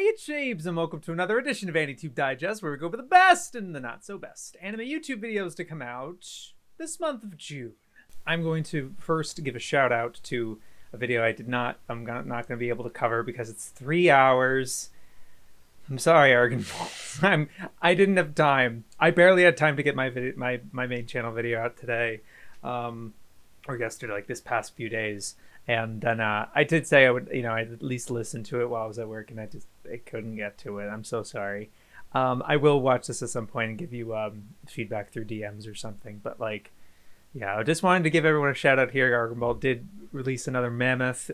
it's Shapes, and welcome to another edition of AniTube Digest, where we go over the best and the not so best anime YouTube videos to come out this month of June. I'm going to first give a shout out to a video I'm not going to be able to cover because it's 3 hours. I'm sorry, Argonbolt. I didn't have time. I barely had time to get my main channel video out today, or yesterday, like this past few days. And then I did say I would, I'd at least listen to it while I was at work, and I couldn't get to it. I'm so sorry. I will watch this at some point and give you feedback through DMs or something. But yeah, I just wanted to give everyone a shout out here. Argonbolt did release another mammoth,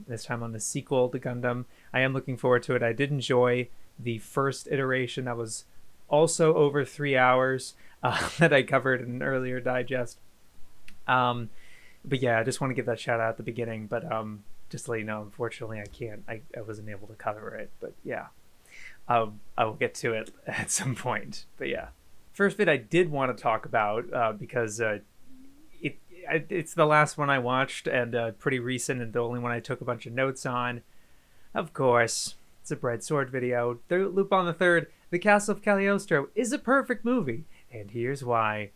this time on the sequel to Gundam. I am looking forward to it. I did enjoy the first iteration that was also over 3 hours that I covered in an earlier digest. But yeah, I just want to give that shout out at the beginning. But just to let you know, unfortunately, I wasn't able to cover it. But yeah, I will get to it at some point. But yeah, first bit I did want to talk about because it's the last one I watched and pretty recent, and the only one I took a bunch of notes on. Of course, it's a BreadSword video. Lupin the Third, The Castle of Cagliostro is a perfect movie, and here's why.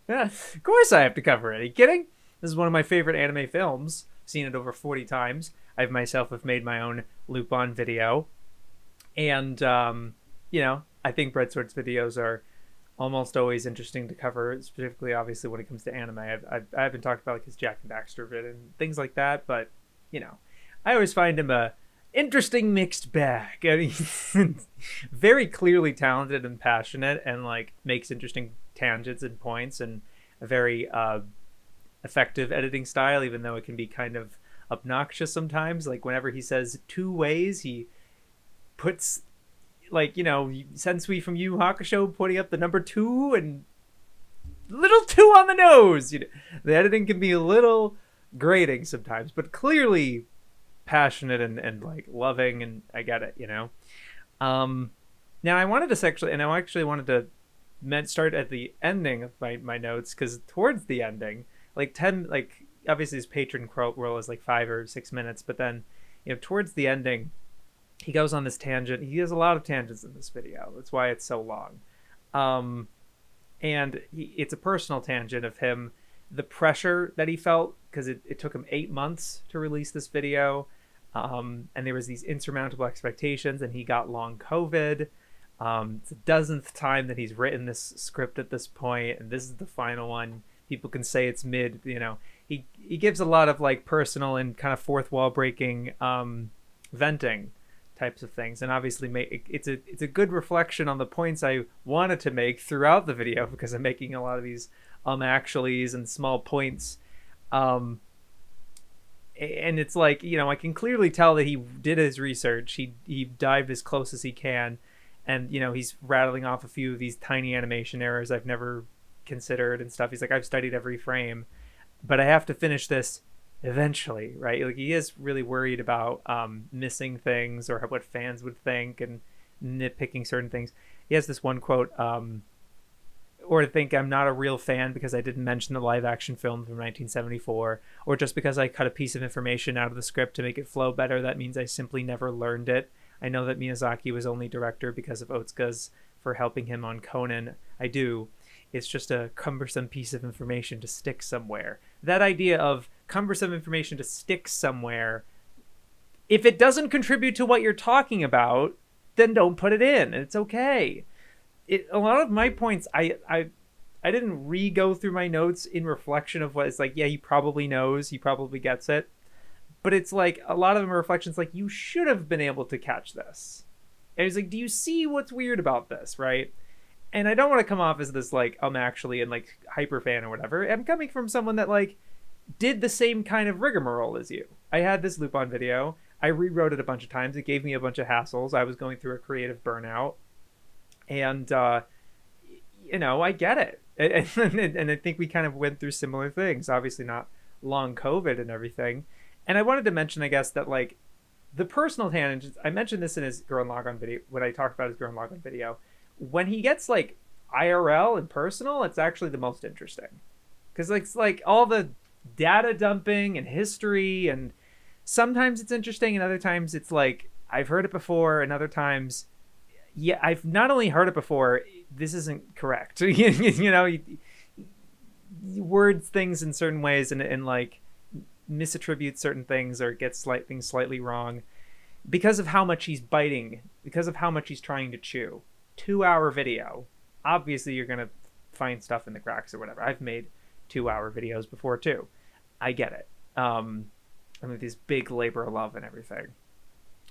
Yeah, of course I have to cover it. Are you kidding? This is one of my favorite anime films. I've seen it over 40 times. I myself have made my own Lupin video. And, I think BreadSword's videos are almost always interesting to cover, specifically, obviously, when it comes to anime. I haven't talked about his Jack and Daxter vid and things like that, but, I always find him a interesting mixed bag. I mean, he's very clearly talented and passionate and, makes interesting tangents and points, and a very effective editing style, even though it can be kind of obnoxious sometimes. Like whenever he says 2 ways, he puts Sensui from Yu Hakusho putting up the number 2 and little 2 on the nose. The editing can be a little grating sometimes, but clearly passionate and loving, and I get it. Now I wanted to wanted to start at the ending of my notes, because towards the ending, obviously his patron role is 5 or 6 minutes, but then towards the ending he goes on this tangent. He has a lot of tangents in this video. That's why it's so long. And it's a personal tangent of him, the pressure that he felt, because it took him 8 months to release this video, and there was these insurmountable expectations, and he got long COVID. It's the 10th time that he's written this script at this point, and this is the final one. People can say it's mid. He gives a lot of personal and kind of fourth wall breaking venting types of things, and obviously it's a good reflection on the points I wanted to make throughout the video, because I'm making a lot of these actuallys and small points, and it's I can clearly tell that he did his research. He dived as close as he can. And, he's rattling off a few of these tiny animation errors I've never considered and stuff. He's like, I've studied every frame, but I have to finish this eventually, right? He is really worried about missing things or what fans would think and nitpicking certain things. He has this one quote, or to think I'm not a real fan because I didn't mention the live action film from 1974, or just because I cut a piece of information out of the script to make it flow better, that means I simply never learned it. I know that Miyazaki was only director because of Otsuka's for helping him on Conan. I do. It's just a cumbersome piece of information to stick somewhere. That idea of cumbersome information to stick somewhere, if it doesn't contribute to what you're talking about, then don't put it in. It's okay. A lot of my points, I didn't re-go through my notes in reflection of what it's yeah, he probably knows, he probably gets it. But it's a lot of them are reflections you should have been able to catch this. And it's do you see what's weird about this, right? And I don't want to come off as this I'm actually an hyper fan or whatever. I'm coming from someone that did the same kind of rigmarole as you. I had this Lupin video. I rewrote it a bunch of times. It gave me a bunch of hassles. I was going through a creative burnout. And I get it. And I think we kind of went through similar things. Obviously not long COVID and everything. And I wanted to mention, I guess, that the personal tangents, I mentioned this in his Gurren Lagann video, when I talked about his Gurren Lagann video, when he gets IRL and personal, it's actually the most interesting. Because it's all the data dumping and history and sometimes it's interesting, and other times it's like I've heard it before, and other times, yeah, I've not only heard it before, this isn't correct. You know, you words things in certain ways, and like misattribute certain things or gets things slightly wrong because of how much he's biting, because of how much he's trying to chew. 2-hour video. Obviously, you're gonna find stuff in the cracks or whatever. I've made 2-hour videos before too. I get it. I mean, this big labor of love and everything.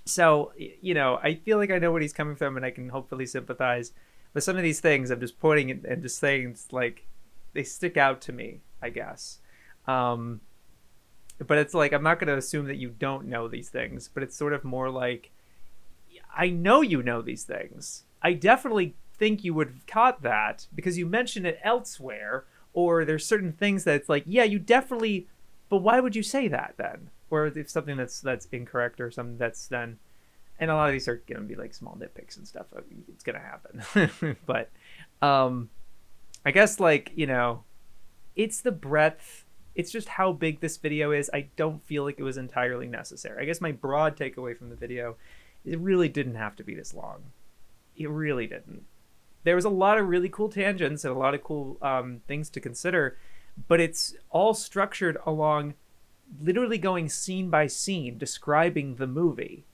So, you know, I feel like I know what he's coming from, and I can hopefully sympathize. But some of these things, I'm just pointing and just saying, it's like, they stick out to me, I guess. But it's like, I'm not going to assume that you don't know these things, but it's sort of more like, I know you know these things. I definitely think you would have caught that because you mentioned it elsewhere, or there's certain things that it's like, yeah, you definitely, but why would you say that then? Or if something that's incorrect or something that's then, and a lot of these are going to be like small nitpicks and stuff. It's going to happen. But I guess, like, you know, it's the breadth. It's just how big this video is. I don't feel like it was entirely necessary. I guess my broad takeaway from the video, it really didn't have to be this long. It really didn't. There was a lot of really cool tangents and a lot of cool things to consider, but it's all structured along literally going scene by scene, describing the movie.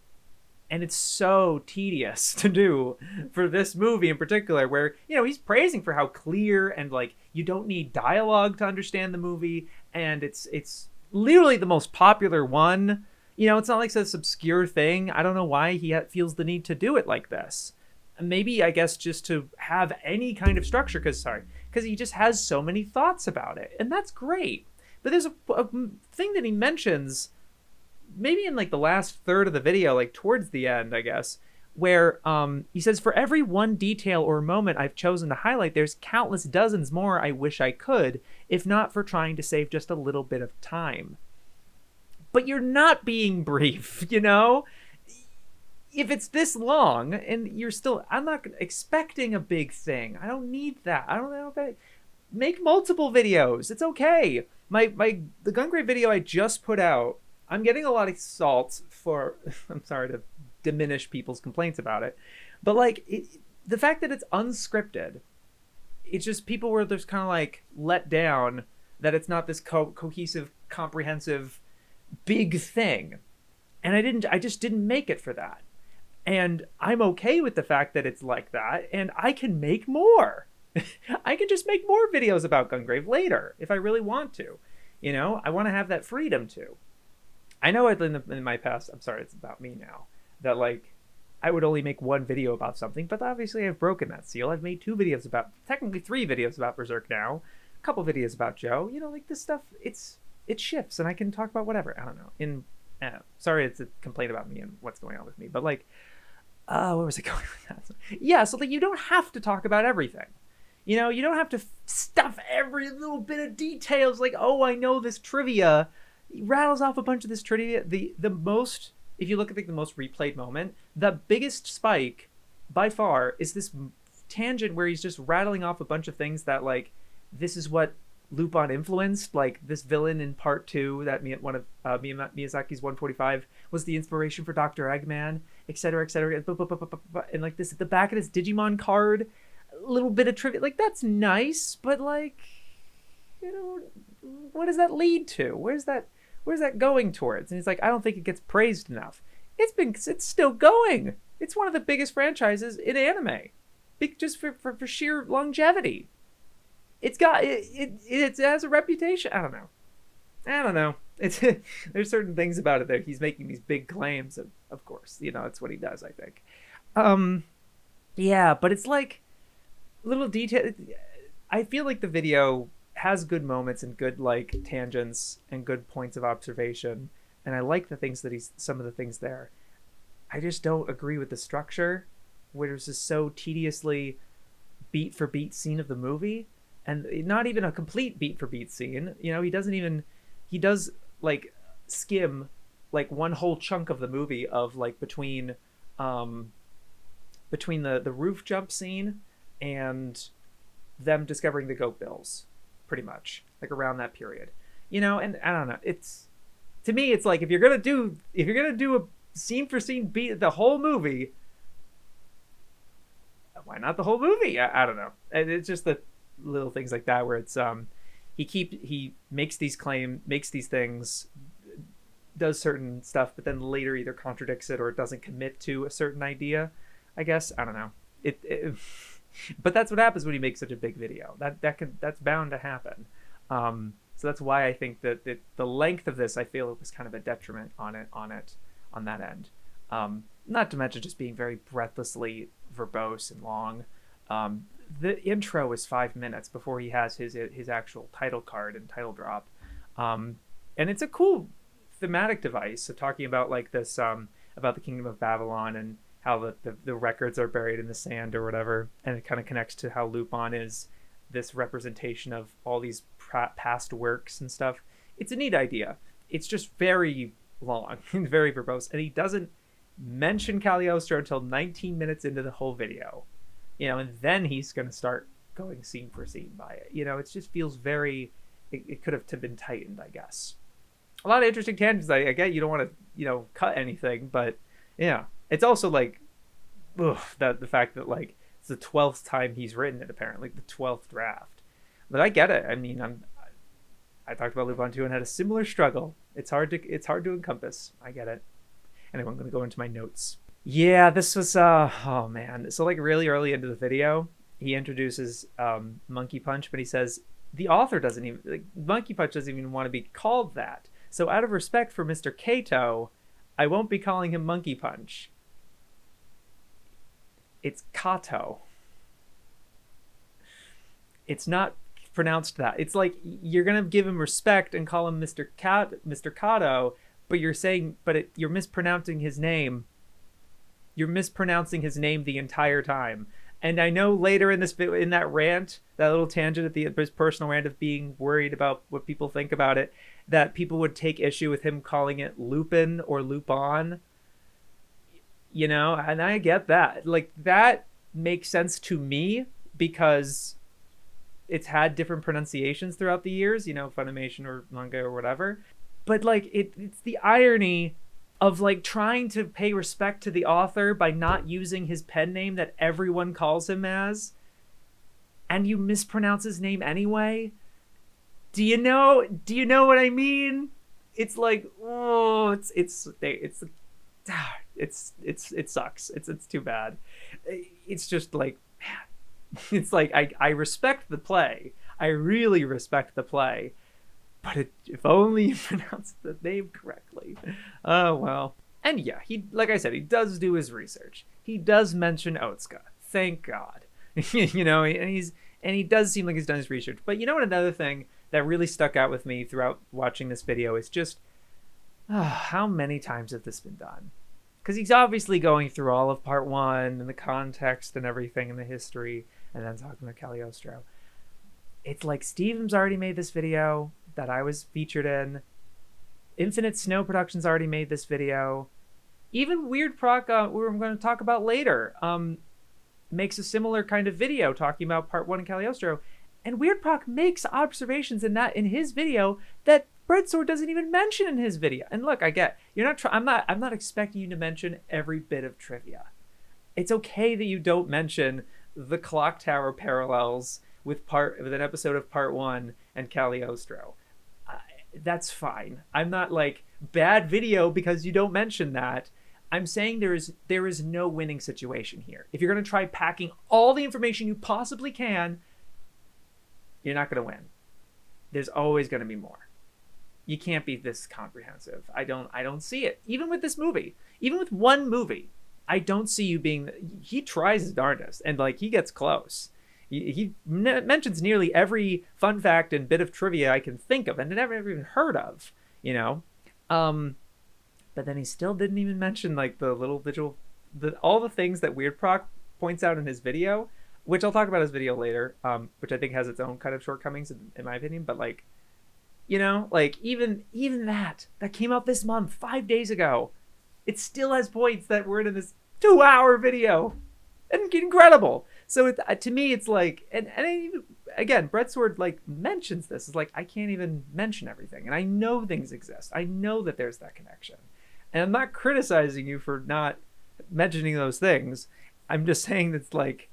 And it's so tedious to do for this movie in particular, where, you know, he's praising for how clear and, like, you don't need dialogue to understand the movie. And it's literally the most popular one. You know, it's not like this obscure thing. I don't know why he feels the need to do it like this. Maybe, I guess, just to have any kind of structure, because he just has so many thoughts about it. And that's great. But there's a thing that he mentions, maybe in like the last third of the video, like towards the end, I guess, where he says, for every one detail or moment I've chosen to highlight, there's countless dozens more I wish I could, if not for trying to save just a little bit of time. But you're not being brief, you know? If it's this long and you're still, I'm not expecting a big thing. I don't need that. I don't know. Make multiple videos. It's okay. The Gungrave video I just put out, I'm getting a lot of salt for, I'm sorry to diminish people's complaints about it, but like the fact that it's unscripted, it's just people were just kind of like let down that it's not this cohesive, comprehensive, big thing. And I just didn't make it for that. And I'm okay with the fact that it's like that, and I can make more. I can just make more videos about Gungrave later if I really want to. You know, I want to have that freedom to. I know in my past, I'm sorry, it's about me now, that like I would only make one video about something, but obviously I've broken that seal. I've made technically 3 videos about Berserk now, a couple videos about Joe. You know, like this stuff, it shifts, and I can talk about whatever. I don't know. Sorry, it's a complaint about me and what's going on with me, but like, where was I going with that? Yeah, so like you don't have to talk about everything. You know, you don't have to stuff every little bit of details like, oh, I know this trivia. He rattles off a bunch of this trivia. The most, if you look at the most replayed moment, the biggest spike by far is this tangent where he's just rattling off a bunch of things that, like, this is what Lupin influenced, like this villain in part 2 that one of Miyazaki's 145 was the inspiration for Dr. Eggman, etc., etc. And like this at the back of this Digimon card, a little bit of trivia, like that's nice, but like, you know, what does that lead to? Where's that going towards? And he's like, I don't think it gets praised enough. It's still going. It's one of the biggest franchises in anime, just for sheer longevity. It has a reputation. I don't know. It's there's certain things about it that he's making these big claims, and of course, you know, it's what he does, I think. Yeah, but it's like little detail. I feel like the video has good moments and good like tangents and good points of observation, and I like the things that some of the things there. I just don't agree with the structure, where it's just so tediously beat for beat scene of the movie. And not even a complete beat for beat scene. You know, he does like skim like one whole chunk of the movie of like between the roof jump scene and them discovering the goat bills, pretty much like around that period. You know, and I don't know, it's to me, it's like, if you're gonna do a scene for scene beat the whole movie, why not the whole movie? I don't know. And it's just the little things like that where it's he makes these things, does certain stuff, but then later either contradicts it or doesn't commit to a certain idea. I guess, I don't know. But that's what happens when you make such a big video. That's bound to happen. So that's why I think that the length of this, I feel it was kind of a detriment on that end. Not to mention just being very breathlessly verbose and long. The intro is 5 minutes before he has his actual title card and title drop. And it's a cool thematic device of talking about like this, about the Kingdom of Babylon and how the records are buried in the sand or whatever. And it kind of connects to how Lupin is this representation of all these past works and stuff. It's a neat idea. It's just very long and very verbose. And he doesn't mention Cagliostro until 19 minutes into the whole video. And then he's going to start going scene for scene by it. It just feels very, it could have been tightened, I guess. A lot of interesting tangents. I get you don't want to, cut anything, but yeah. It's also like, the fact that like it's the 12th time he's written it, apparently, the 12th draft. But I get it. I mean, I talked about Lupin 2 and had a similar struggle. It's hard to encompass. I get it. Anyway, I'm going to go into my notes. Yeah, this was, oh man. So like really early into the video, he introduces Monkey Punch, but he says the author doesn't even, like, Monkey Punch doesn't even want to be called that. So out of respect for Mr. Kato, I won't be calling him Monkey Punch. It's Kato. It's not pronounced that. It's like you're going to give him respect and call him Mr. Kato, but you're mispronouncing his name. You're mispronouncing his name the entire time. And I know later in that rant, that little tangent at his personal rant of being worried about what people think about it, that people would take issue with him calling it Lupin or Lupin. And I get that. Like, that makes sense to me because it's had different pronunciations throughout the years, Funimation or manga or whatever. But like, it's the irony of like trying to pay respect to the author by not using his pen name that everyone calls him as, and you mispronounce his name anyway. Do you know what I mean? It's like, oh, it sucks. It's too bad. It's just like, man, it's like, I respect the play. I really respect the play. But if only you pronounce the name correctly. Oh, well. And yeah, like I said, he does do his research. He does mention Otsuka. Thank God. And he does seem like he's done his research. But what, another thing that really stuck out with me throughout watching this video is just, how many times has this been done? Because he's obviously going through all of part 1 and the context and everything and the history, and then talking about Cagliostro. It's like Steven's already made this video that I was featured in. Infinite Snow Productions already made this video. Even weirdproq, who I'm going to talk about later, makes a similar kind of video talking about part 1 in Cagliostro. And weirdproq makes observations in his video that BREADSWORD doesn't even mention in his video. And look, I get I'm not expecting you to mention every bit of trivia. It's okay that you don't mention the clock tower parallels with an episode of part 1 and Cagliostro. That's fine. I'm not like bad video because you don't mention that. I'm saying there is no winning situation here. If you're going to try packing all the information you possibly can, you're not going to win. There's always going to be more. You can't be this comprehensive. I don't see it. Even with this movie, even with one movie, I don't see you being. He tries his darndest, and like he gets close. He mentions nearly every fun fact and bit of trivia I can think of and never even heard of, but then he still didn't even mention like the little visual, all the things that weirdproq points out in his video, which I'll talk about his video later, which I think has its own kind of shortcomings in my opinion. But like, like even that came out this month, 5 days ago, it still has points that were in this 2-hour video. And incredible. So to me, it's like, and again, BREADSWORD like mentions this. It's like, I can't even mention everything, and I know things exist. I know that there's that connection, and I'm not criticizing you for not mentioning those things. I'm just saying that's like,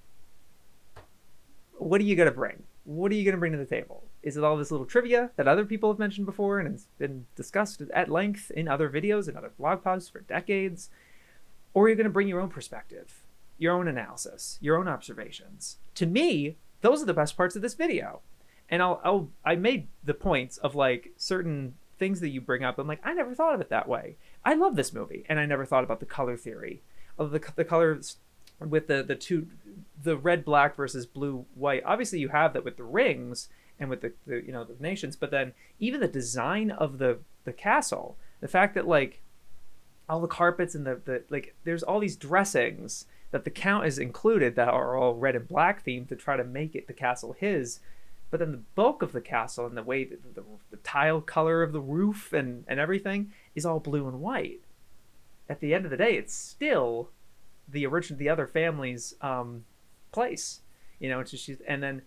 what are you gonna bring? What are you gonna bring to the table? Is it all this little trivia that other people have mentioned before and has been discussed at length in other videos and other blog posts for decades? Or are you gonna bring your own perspective, your own analysis, your own observations? To me, those are the best parts of this video. And I made the points of like certain things that you bring up. I'm like, I never thought of it that way. I love this movie, and I never thought about the color theory of the colors with the red, black versus blue, white. Obviously, you have that with the rings and with the nations, but then even the design of the castle, the fact that like all the carpets and the like, there's all these dressings that the Count is included that are all red and black themed to try to make it the castle his. But then the bulk of the castle and the way that the tile color of the roof and everything is all blue and white. At the end of the day, it's still the other family's place. It's just, and then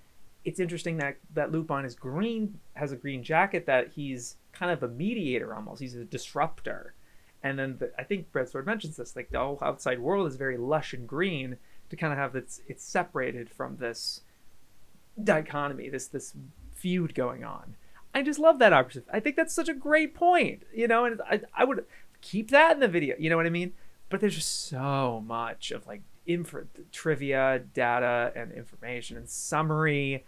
it's interesting that Lupin is green, has a green jacket, that he's kind of a mediator almost. He's a disruptor. And then I think BREADSWORD mentions this, like the whole outside world is very lush and green to kind of have it's separated from this dichotomy, this feud going on. I just love that opposite. I think that's such a great point, and I would keep that in the video, you know what I mean? But there's just so much of like trivia, data, and information and summary.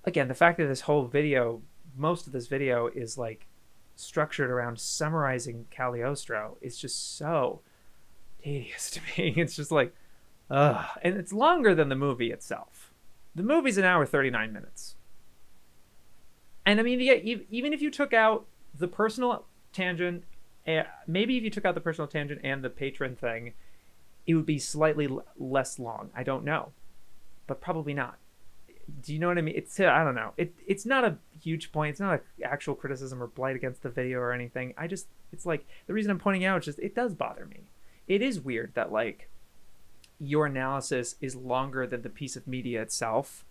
Again, the fact that this whole video, most of this video is like structured around summarizing Cagliostro is just so tedious to me. It's just like, ugh. And it's longer than the movie itself. The movie's an hour 39 minutes. And I mean, yeah, even if you took out the personal tangent, maybe if you took out the personal tangent and the patron thing, it would be slightly less long. I don't know, but probably not. Do you know what I mean? I don't know. It's not a huge point. It's not an actual criticism or blight against the video or anything. It's like, the reason I'm pointing out is just, it does bother me. It is weird that like your analysis is longer than the piece of media itself,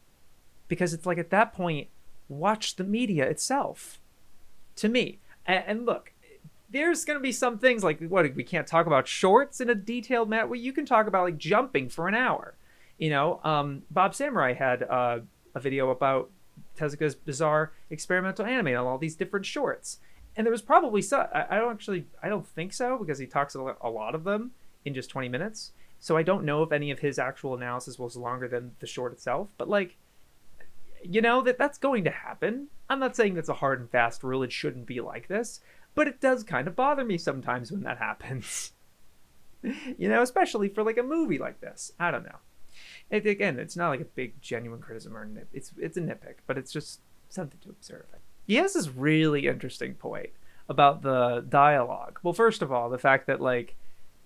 because it's like, at that point, watch the media itself, to me. And look, there's going to be some things like, what, we can't talk about shorts in a detailed manner. Well, you can talk about like jumping for an hour. BobSamurai had a video about Tezuka's bizarre experimental anime and all these different shorts. And there was probably some, I don't think so, because he talks a lot of them in just 20 minutes. So I don't know if any of his actual analysis was longer than the short itself, but like, that's going to happen. I'm not saying that's a hard and fast rule. It shouldn't be like this, but it does kind of bother me sometimes when that happens, especially for like a movie like this. I don't know. Again, it's not like a big genuine criticism or it's a nitpick, but it's just something to observe. He has this really interesting point about the dialogue. Well, first of all, the fact that like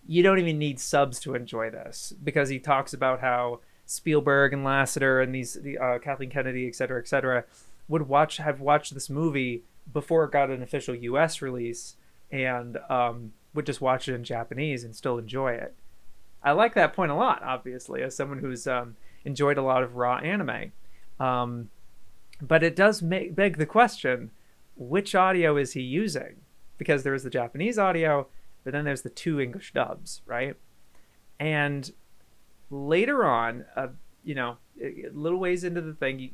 you don't even need subs to enjoy this, because he talks about how Spielberg and Lasseter and the Kathleen Kennedy, et cetera, would have watched this movie before it got an official U.S. release, and would just watch it in Japanese and still enjoy it. I like that point a lot, obviously, as someone who's enjoyed a lot of raw anime. But it does beg the question, which audio is he using? Because there is the Japanese audio, but then there's the 2 English dubs, right? And later on, a little ways into the thing,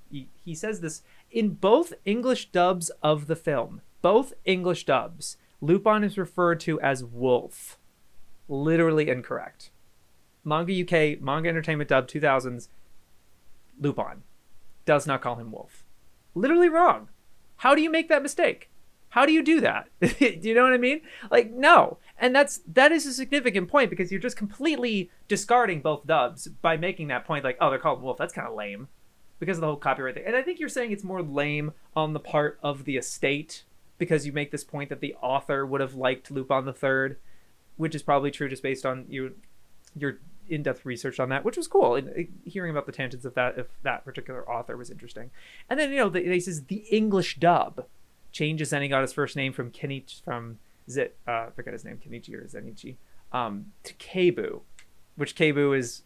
he says this, in both English dubs of the film, both English dubs, Lupin is referred to as Wolf. Literally incorrect. Manga UK, Manga Entertainment dub 2000s, Lupin does not call him Wolf. Literally wrong. How do you make that mistake? How do you do that? Do you know what I mean? Like, no. And that is a significant point, because you're just completely discarding both dubs by making that point, like, oh, they're called Wolf. That's kind of lame because of the whole copyright thing. And I think you're saying it's more lame on the part of the estate, because you make this point that the author would have liked Lupin III, which is probably true just based on your in-depth research on that, which was cool. And hearing about the tangents of that, if that particular author was interesting. And then, he says the English dub changes, then he got his first name from Kenichi, forget his name, Kenichi or Zenichi, to Keibu, which Keibu is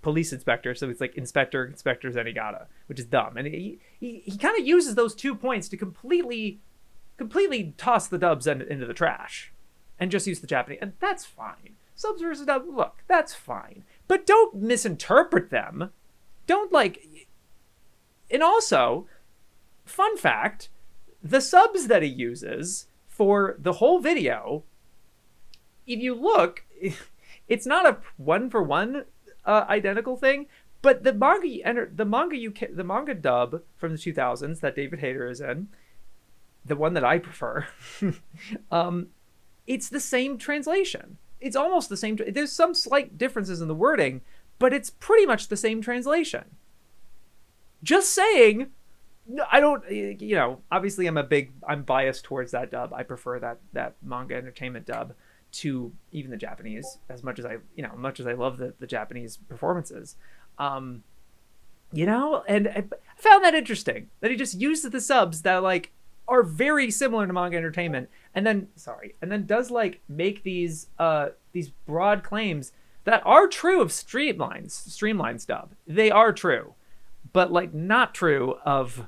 police inspector, so it's like Inspector Zenigata, which is dumb. And he kind of uses those 2 points to completely toss the dubs into the trash and just use the Japanese, and that's fine. Subs versus dubs, look, that's fine, but don't misinterpret them. Don't like. And also, fun fact, the subs that he uses for the whole video, if you look, it's not a one-for-one identical thing, but the manga dub from the 2000s that David Hayter is in, the one that I prefer, it's the same translation. It's almost the same. There's some slight differences in the wording, but it's pretty much the same translation. Just saying. I don't, obviously I'm biased towards that dub. I prefer that manga entertainment dub to even the Japanese, as much as I love the Japanese performances. And I found that interesting that he just used the subs that like are very similar to manga entertainment, and then does like make these broad claims that are true of Streamline's dub. They are true, but like not true of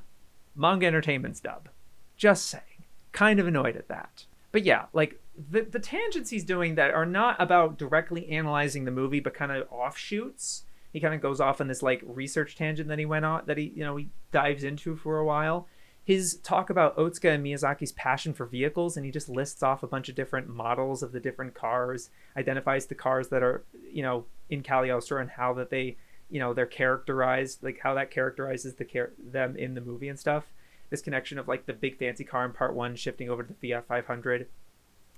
manga entertainment's dub. Just saying. Kind of annoyed at that. But yeah, like the tangents he's doing that are not about directly analyzing the movie, but kind of offshoots. He kind of goes off on this like research tangent that he went on, that he dives into for a while. His talk about Otsuka and Miyazaki's passion for vehicles, and he just lists off a bunch of different models of the different cars, identifies the cars that are, in Cagliostro, and how that they, they're characterized, like how that characterizes them in the movie and stuff. This connection of like the big fancy car in part 1 shifting over to the Fiat 500.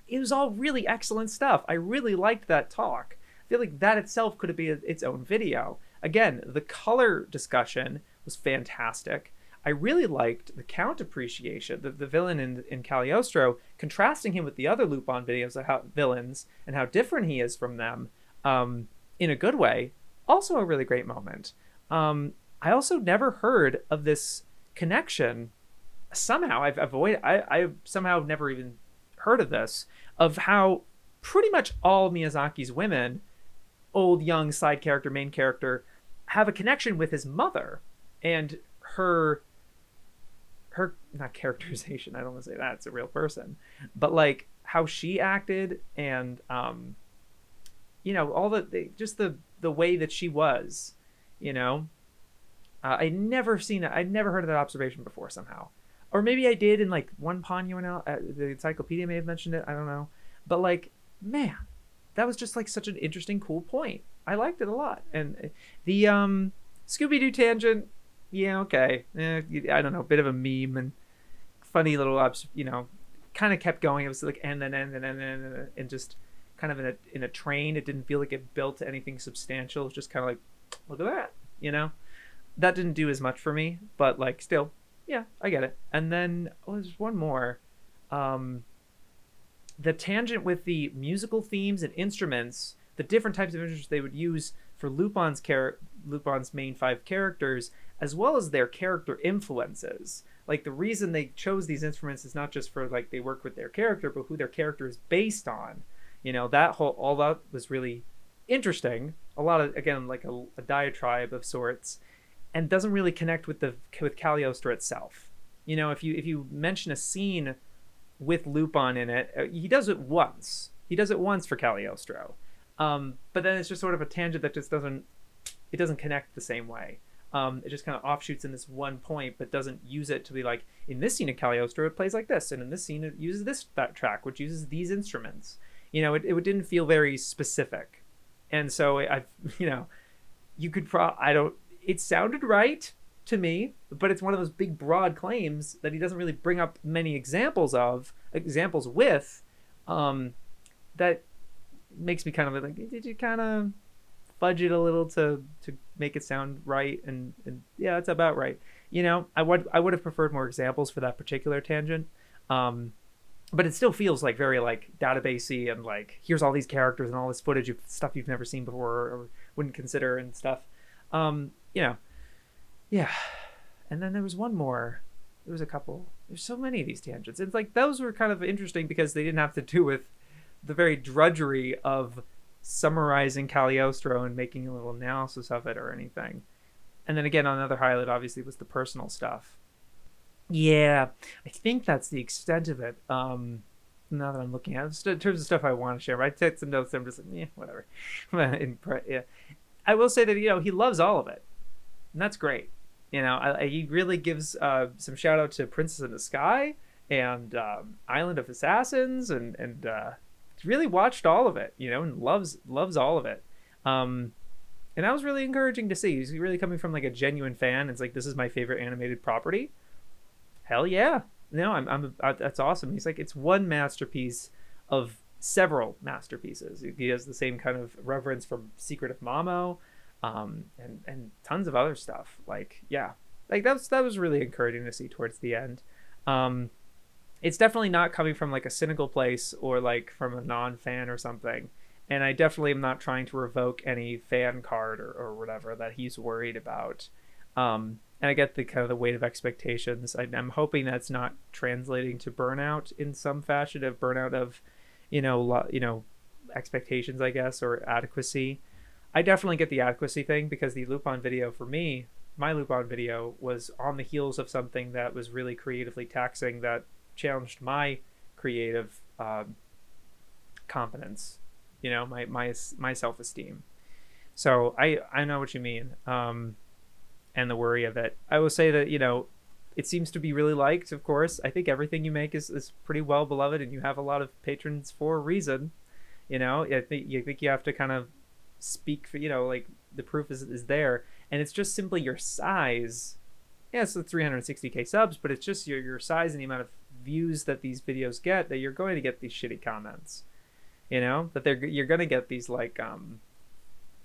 It was all really excellent stuff. I really liked that talk. I feel like that itself could be its own video. Again, the color discussion was fantastic. I really liked the Count appreciation, the villain in Cagliostro, contrasting him with the other Lupin videos of how villains and how different he is from them, in a good way. Also a really great moment. I also never heard of this connection. Somehow I've somehow never even heard of this, of how pretty much all Miyazaki's women, old, young, side character, main character, have a connection with his mother and her not characterization, I don't want to say that, it's a real person, but like how she acted and all the way that she was, I'd never heard of that observation before somehow. Or maybe I did in like one Ponyo, the encyclopedia may have mentioned it, I don't know. But like, man, that was just like such an interesting, cool point. I liked it a lot. And the Scooby-Doo tangent, yeah, okay. I don't know, bit of a meme and funny little, kind of kept going. It was like, and just kind of in a train. It didn't feel like it built anything substantial. It was just kind of like, look at that, That didn't do as much for me, but like still, yeah, I get it. And then there's one more. The tangent with the musical themes and instruments, the different types of instruments they would use for Lupin's main 5 characters, as well as their character influences. Like the reason they chose these instruments is not just for like they work with their character, but who their character is based on. All that was really interesting. A lot of, again, like a diatribe of sorts, and doesn't really connect with Cagliostro itself. If you mention a scene with Lupin in it, he does it once. He does it once for Cagliostro, but then it's just sort of a tangent that just doesn't connect the same way. It just kind of offshoots in this one point, but doesn't use it to be like, in this scene of Cagliostro it plays like this, and in this scene it uses that track which uses these instruments. It didn't feel very specific, and so you could it sounded right to me, but it's one of those big broad claims that he doesn't really bring up many examples with, that makes me kind of like, did you kind of fudge it a little to make it sound right? And yeah, that's about right. I would have preferred more examples for that particular tangent, but it still feels like very like databasey, and like here's all these characters and all this footage of stuff you've never seen before or wouldn't consider and stuff. Yeah. And then there was one more. There was a couple. There's so many of these tangents. It's like those were kind of interesting because they didn't have to do with the very drudgery of summarizing Cagliostro and making a little analysis of it or anything. And then again, another highlight obviously was the personal stuff. Yeah, I think that's the extent of it. Now that I'm looking at it, in terms of stuff I want to share, I take some notes. I'm just like, yeah, whatever. Yeah, I will say that he loves all of it, and that's great. He really gives some shout out to Princess in the Sky and Island of Assassins, and really watched all of it, and loves all of it. And that was really encouraging to see. He's really coming from like a genuine fan. It's like, this is my favorite animated property. Hell yeah. No, that's awesome. He's like, it's one masterpiece of several masterpieces. He has the same kind of reverence for Secret of Mamo, and tons of other stuff. Like, yeah, like that was really encouraging to see towards the end. It's definitely not coming from like a cynical place or like from a non-fan or something. And I definitely am not trying to revoke any fan card or whatever that he's worried about. And I get the kind of the weight of expectations. I'm hoping that's not translating to burnout in some fashion, of burnout of, expectations, I guess, or adequacy. I definitely get the adequacy thing, because the Lupin video for me, my Lupin video, was on the heels of something that was really creatively taxing, that challenged my creative confidence, my self-esteem. So I know what you mean. And the worry of it. I will say that, it seems to be really liked, of course. I think everything you make is pretty well beloved, and you have a lot of patrons for a reason. I think you have to kind of speak for, like, the proof is there. And it's just simply your size. Yeah, it's the 360k subs, but it's just your size and the amount of views that these videos get, that you're going to get these shitty comments. That you're going to get these, like,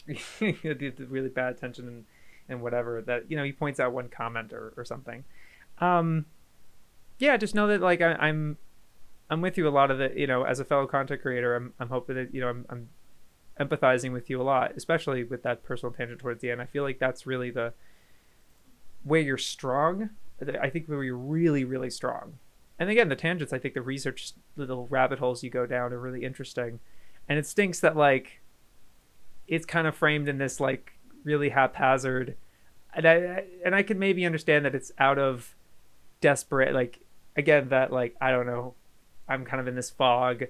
the really bad attention and whatever, that he points out one comment or something. Yeah, just know that, like, I'm with you a lot of the, as a fellow content creator. I'm hoping that, I'm empathizing with you a lot, especially with that personal tangent towards the end. I feel like that's really the where you're strong. I think where you're really, really strong. And again, the tangents, I think the research little rabbit holes you go down are really interesting. And it stinks that, like, it's kind of framed in this, like, really haphazard, and I can maybe understand that it's out of desperate, like, again, that, like, I don't know, I'm kind of in this fog.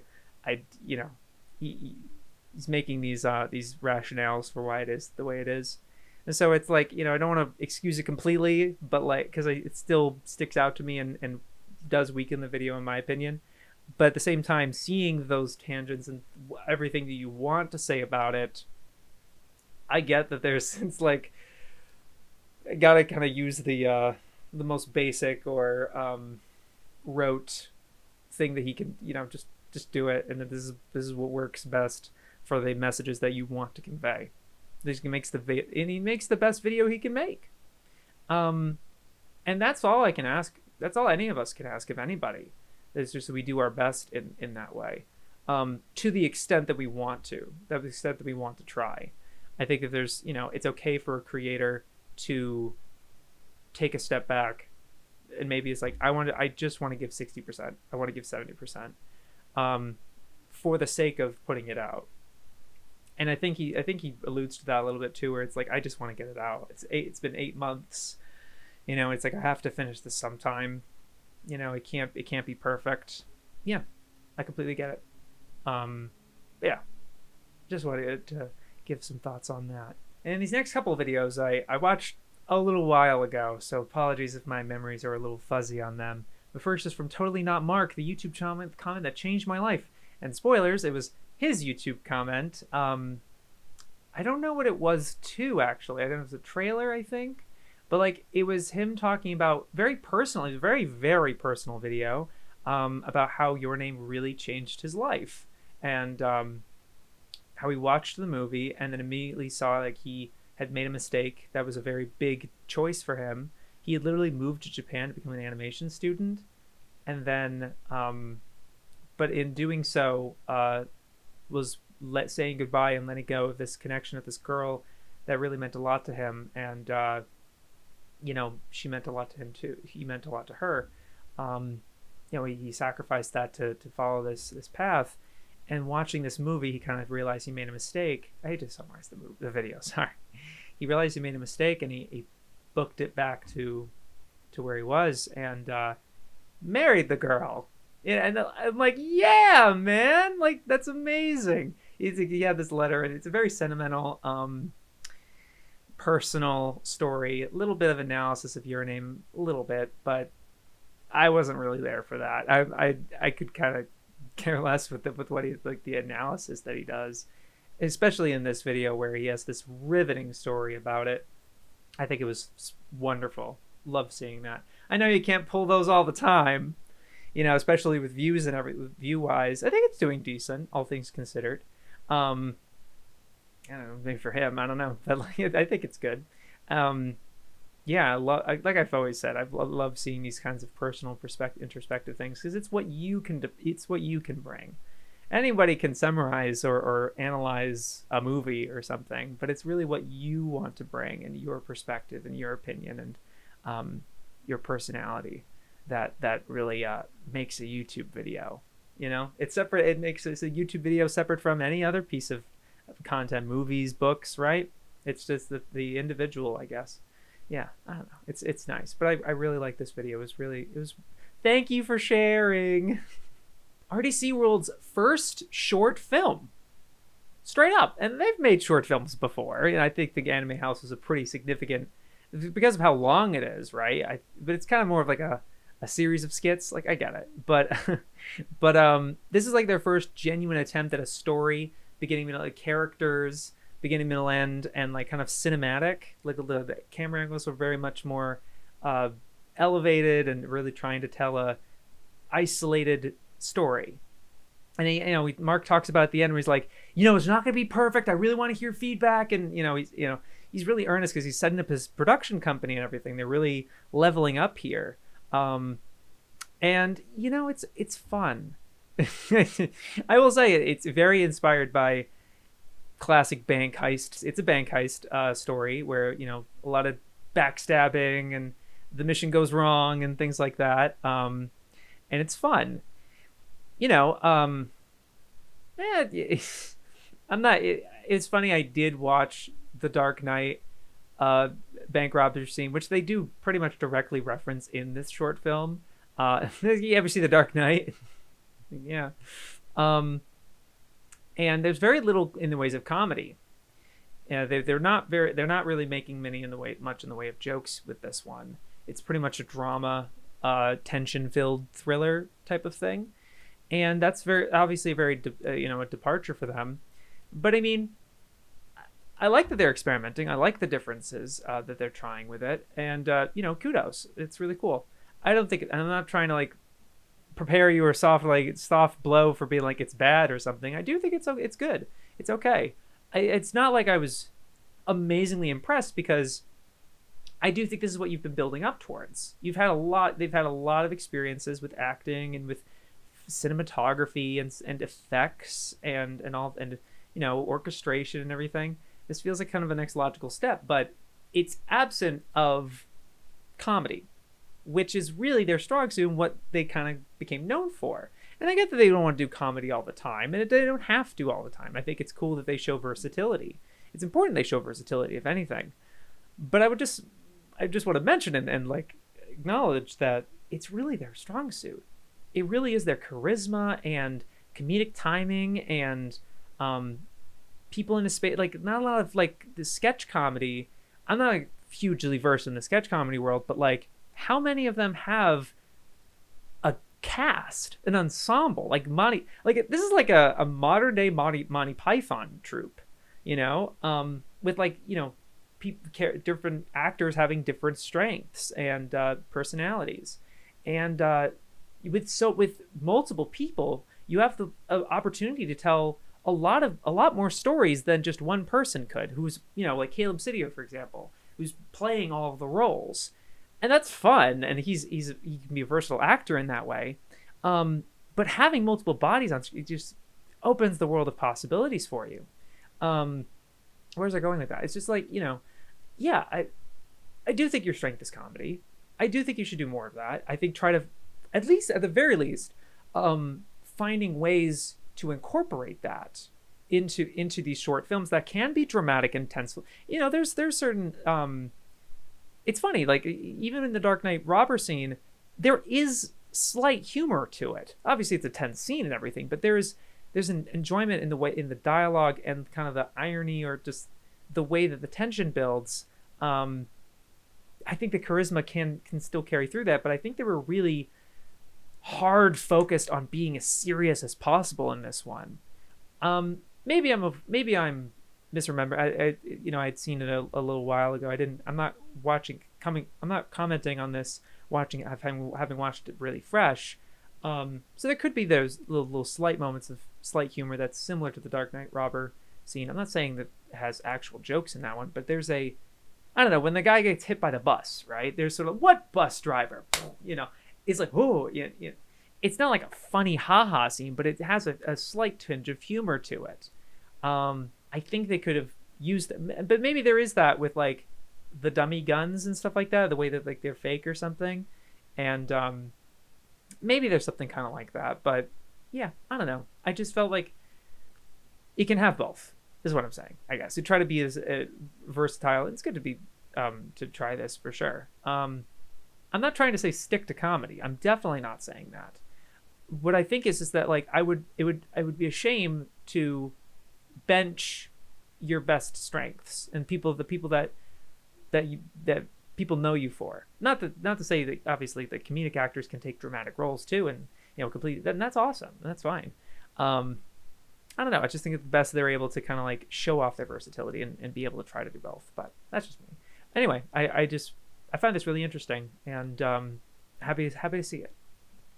He's making these rationales for why it is the way it is, and so it's like, I don't want to excuse it completely, but, like, because it still sticks out to me and does weaken the video, in my opinion. But at the same time, seeing those tangents and everything that you want to say about it, I get that there's, it's like, I gotta kind of use the most basic or rote thing that he can, just do it, and that this is what works best for the messages that you want to convey. He makes the best video he can make, and that's all I can ask. That's all any of us can ask of anybody. It's just that we do our best in that way, to the extent that we want to, try. I think that there's, it's okay for a creator to take a step back, and maybe it's like, I just want to give 60%. I want to give 70%, for the sake of putting it out. And I think he alludes to that a little bit too, where it's like, I just want to get it out. It's been 8 months. It's like, I have to finish this sometime. It can't be perfect. Yeah, I completely get it. Yeah, just wanted to give some thoughts on that. And these next couple of videos I watched a little while ago, so apologies if my memories are a little fuzzy on them. The first is from Totally Not Mark, the YouTube comment that changed my life. And spoilers, it was his YouTube comment. I don't know what it was too, actually. I don't know, it was a trailer, I think. But, like, it was him talking about, very personal, it was a very, very personal video, about how Your Name really changed his life. And how he watched the movie and then immediately saw, like, he had made a mistake. That was a very big choice for him. He had literally moved to Japan to become an animation student. And then, but in doing so, was saying goodbye and letting go of this connection with this girl that really meant a lot to him. And, she meant a lot to him too. He meant a lot to her. He sacrificed that to follow this path. And watching this movie, he kind of realized he made a mistake. I hate to summarize the video. Sorry. He realized he made a mistake, and he booked it back to where he was, and married the girl. Yeah, and I'm like, yeah, man, like that's amazing. He had this letter, and it's a very sentimental, personal story. A little bit of analysis of Your Name, a little bit, but I wasn't really there for that. I could kind of care less with what he, like, the analysis that he does, especially in this video where he has this riveting story about it. I think it was wonderful. Love seeing that. I know you can't pull those all the time, especially with views and view wise. I think it's doing decent, all things considered. I don't know, maybe for him, I don't know, but I think it's good. Yeah, like I've always said, I love seeing these kinds of personal introspective things, because it's what you can bring. Anybody can summarize or analyze a movie or something, but it's really what you want to bring, and your perspective and your opinion and your personality that really makes a YouTube video. It's separate. It makes a YouTube video separate from any other piece of content, movies, books, right? It's just the individual, I guess. Yeah, I don't know. It's nice, but I really like this video. It was. Thank you for sharing. RDC World's first short film, straight up, and they've made short films before. I think the Anime House was a pretty significant, because of how long it is, right? But it's kind of more of like a series of skits. Like, I get it, but this is like their first genuine attempt at a story, beginning, like characters, beginning, middle, end, and like kind of cinematic. Like the camera angles were very much more elevated and really trying to tell a isolated story. And Mark talks about at the end where he's like, it's not going to be perfect. I really want to hear feedback, and he's really earnest because he's setting up his production company and everything. They're really leveling up here, and it's fun. I will say it's very inspired by classic bank heists. It's a bank heist story where a lot of backstabbing and the mission goes wrong and things like that, and it's fun. I'm not. It's funny. I did watch the Dark Knight bank robbery scene, which they do pretty much directly reference in this short film. You ever see the Dark Knight? Yeah. And there's very little in the ways of comedy. They're not really making much in the way of jokes with this one. It's pretty much a drama, tension-filled thriller type of thing, and that's obviously a departure for them. But I mean, I like that they're experimenting. I like the differences that they're trying with it, and kudos. It's really cool. I'm not trying to like prepare you or soft blow for being like it's bad or something. I do think it's good. It's okay. It's not like I was amazingly impressed, because I do think this is what you've been building up towards. They've had a lot of experiences with acting and with cinematography and effects and all, and orchestration and everything. This feels like kind of a next logical step, but it's absent of comedy, which is really their strong suit and what they kind of became known for. And I get that they don't want to do comedy all the time, and they don't have to all the time. I think it's cool that they show versatility. It's important they show versatility, if anything. But I just want to mention and like acknowledge that it's really their strong suit. It really is their charisma and comedic timing and people in a space, like not a lot of like the sketch comedy. I'm not like, hugely versed in the sketch comedy world, but like how many of them have a cast, an ensemble, like Monty, like this is like a modern day Monty Python troupe, with like, different actors having different strengths and personalities. And with multiple people, you have the opportunity to tell a lot more stories than just one person could, who's, like Caleb Sidio, for example, who's playing all of the roles. And that's fun, and he can be a versatile actor in that way. But having multiple bodies on screen just opens the world of possibilities for you. Where's I going with that? It's just like, yeah, I do think your strength is comedy. I do think you should do more of that. I think try to, at the very least, finding ways to incorporate that into these short films that can be dramatic and tense. You know, there's certain it's funny, like even in the Dark Knight robber scene, there is slight humor to it. Obviously it's a tense scene and everything, but there's an enjoyment in the dialogue and kind of the irony, or just the way that the tension builds. I think the charisma can still carry through that, but I think they were really hard focused on being as serious as possible in this one. Maybe I'm misremember. I'd seen it a little while ago. I'm not commenting on this watching it, having watched it really fresh. So there could be those little slight moments of slight humor that's similar to the Dark Knight robber scene. I'm not saying that it has actual jokes in that one, but there's I don't know, when the guy gets hit by the bus, right? There's sort of, what bus driver? You know, it's like, oh, yeah. It's not like a funny haha scene, but it has a slight tinge of humor to it. I think they could have used it, but maybe there is that with like the dummy guns and stuff like that, the way that like they're fake or something. And maybe there's something kind of like that, but yeah, I don't know. I just felt like it can have both, is what I'm saying, I guess. You try to be as versatile. It's good to be to try this for sure. I'm not trying to say stick to comedy. I'm definitely not saying that. What I think is that like I would be a shame to bench your best strengths and the people that people know you for. Not to say that obviously the comedic actors can take dramatic roles too, and completely, and that's awesome. That's fine. I don't know. I just think it's best they're able to kind of like show off their versatility and be able to try to do both. But that's just me. Anyway, I find this really interesting, and happy to see it.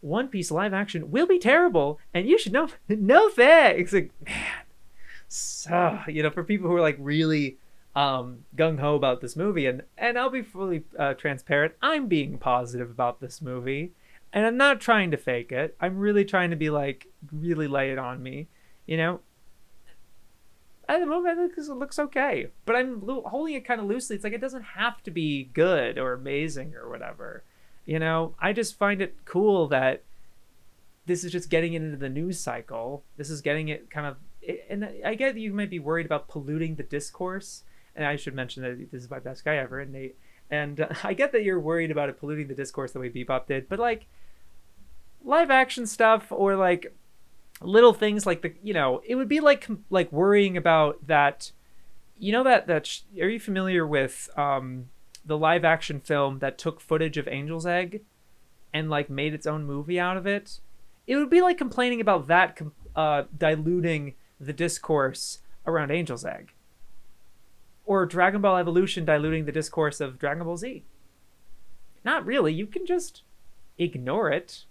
One Piece live action will be terrible, and you should know. No thanks. Like, man, so for people who are like really gung ho about this movie, and I'll be fully transparent. I'm being positive about this movie, and I'm not trying to fake it. I'm really trying to be like, really lay it on me. At the moment, I think it looks okay, but I'm holding it kind of loosely. It's like it doesn't have to be good or amazing or whatever. I just find it cool that this is just getting it into the news cycle. This is getting it kind of, and I get that you might be worried about polluting the discourse. And I should mention that this is by BestGuyEver and Nate. And I get that you're worried about it polluting the discourse the way Bebop did, but like live action stuff or like little things like it would be like worrying about that. Are you familiar with the live action film that took footage of Angel's Egg and like made its own movie out of it? It would be like complaining about that diluting the discourse around Angel's Egg, or Dragon Ball Evolution diluting the discourse of Dragon Ball Z. Not really. You can just ignore it,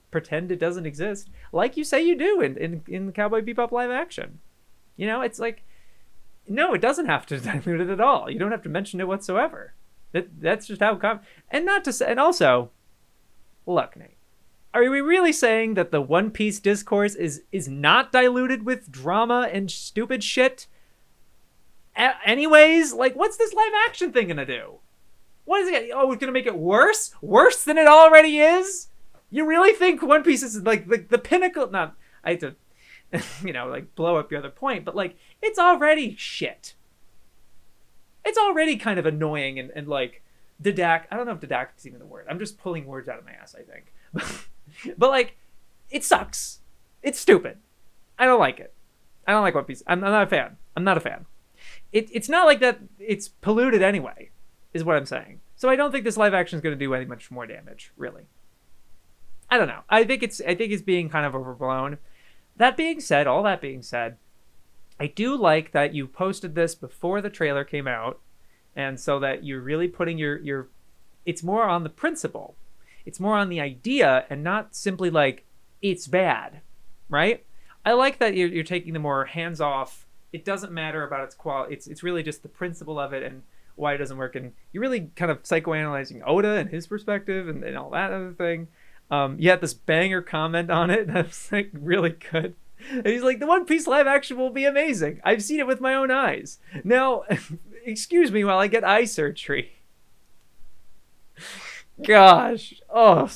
pretend it doesn't exist, like you say you do in Cowboy Bebop live action. It's like, no, it doesn't have to dilute it at all. You don't have to mention it whatsoever. That's just how and also, look, Nate, are we really saying that the One Piece discourse is not diluted with drama and stupid shit? Anyways, like, what's this live action thing gonna do? What is it? Oh, it's gonna make it worse? Worse than it already is? You really think One Piece is like the pinnacle? Not, I hate to, like blow up your other point, but like, it's already shit. It's already kind of annoying and like didactic. I don't know if didactic is even the word. I'm just pulling words out of my ass, I think. But like, it sucks. It's stupid. I don't like it. I don't like One Piece. I'm not a fan. I'm not a fan. It's not like that. It's polluted anyway, is what I'm saying. So I don't think this live action is going to do any much more damage, really. I don't know. I think it's being kind of overblown. All that being said, I do like that you posted this before the trailer came out, and so that you're really putting your it's more on the principle. It's more on the idea and not simply like it's bad, right? I like that you're taking the more hands-off, it doesn't matter about its quality. It's really just the principle of it and why it doesn't work, and you're really kind of psychoanalyzing Oda and his perspective and all that other thing. You had this banger comment on it that's like really good. And he's like, the One Piece live action will be amazing. I've seen it with my own eyes. Now, excuse me while I get eye surgery. Gosh. Oh,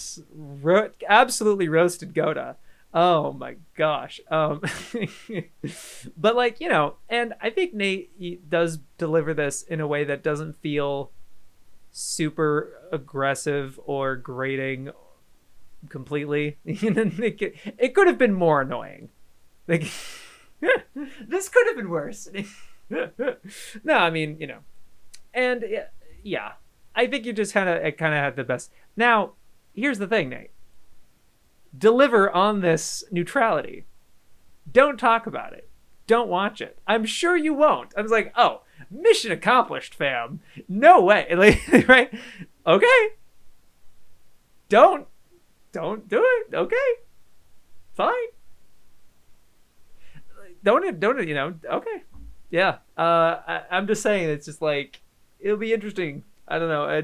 absolutely roasted Goda. Oh my gosh. But like, and I think Nate does deliver this in a way that doesn't feel super aggressive or grating completely. It could have been more annoying. Like this could have been worse. No, I mean, and yeah, I think you just kind of had the best. Now, here's the thing, Nate. Deliver on this neutrality. Don't talk about it. Don't watch it. I'm sure you won't. I was like, oh, mission accomplished, fam. No way. Like, right? Okay. Don't do it. Okay. Fine. Don't, okay. Yeah. I'm just saying, it's just like, it'll be interesting. I don't know.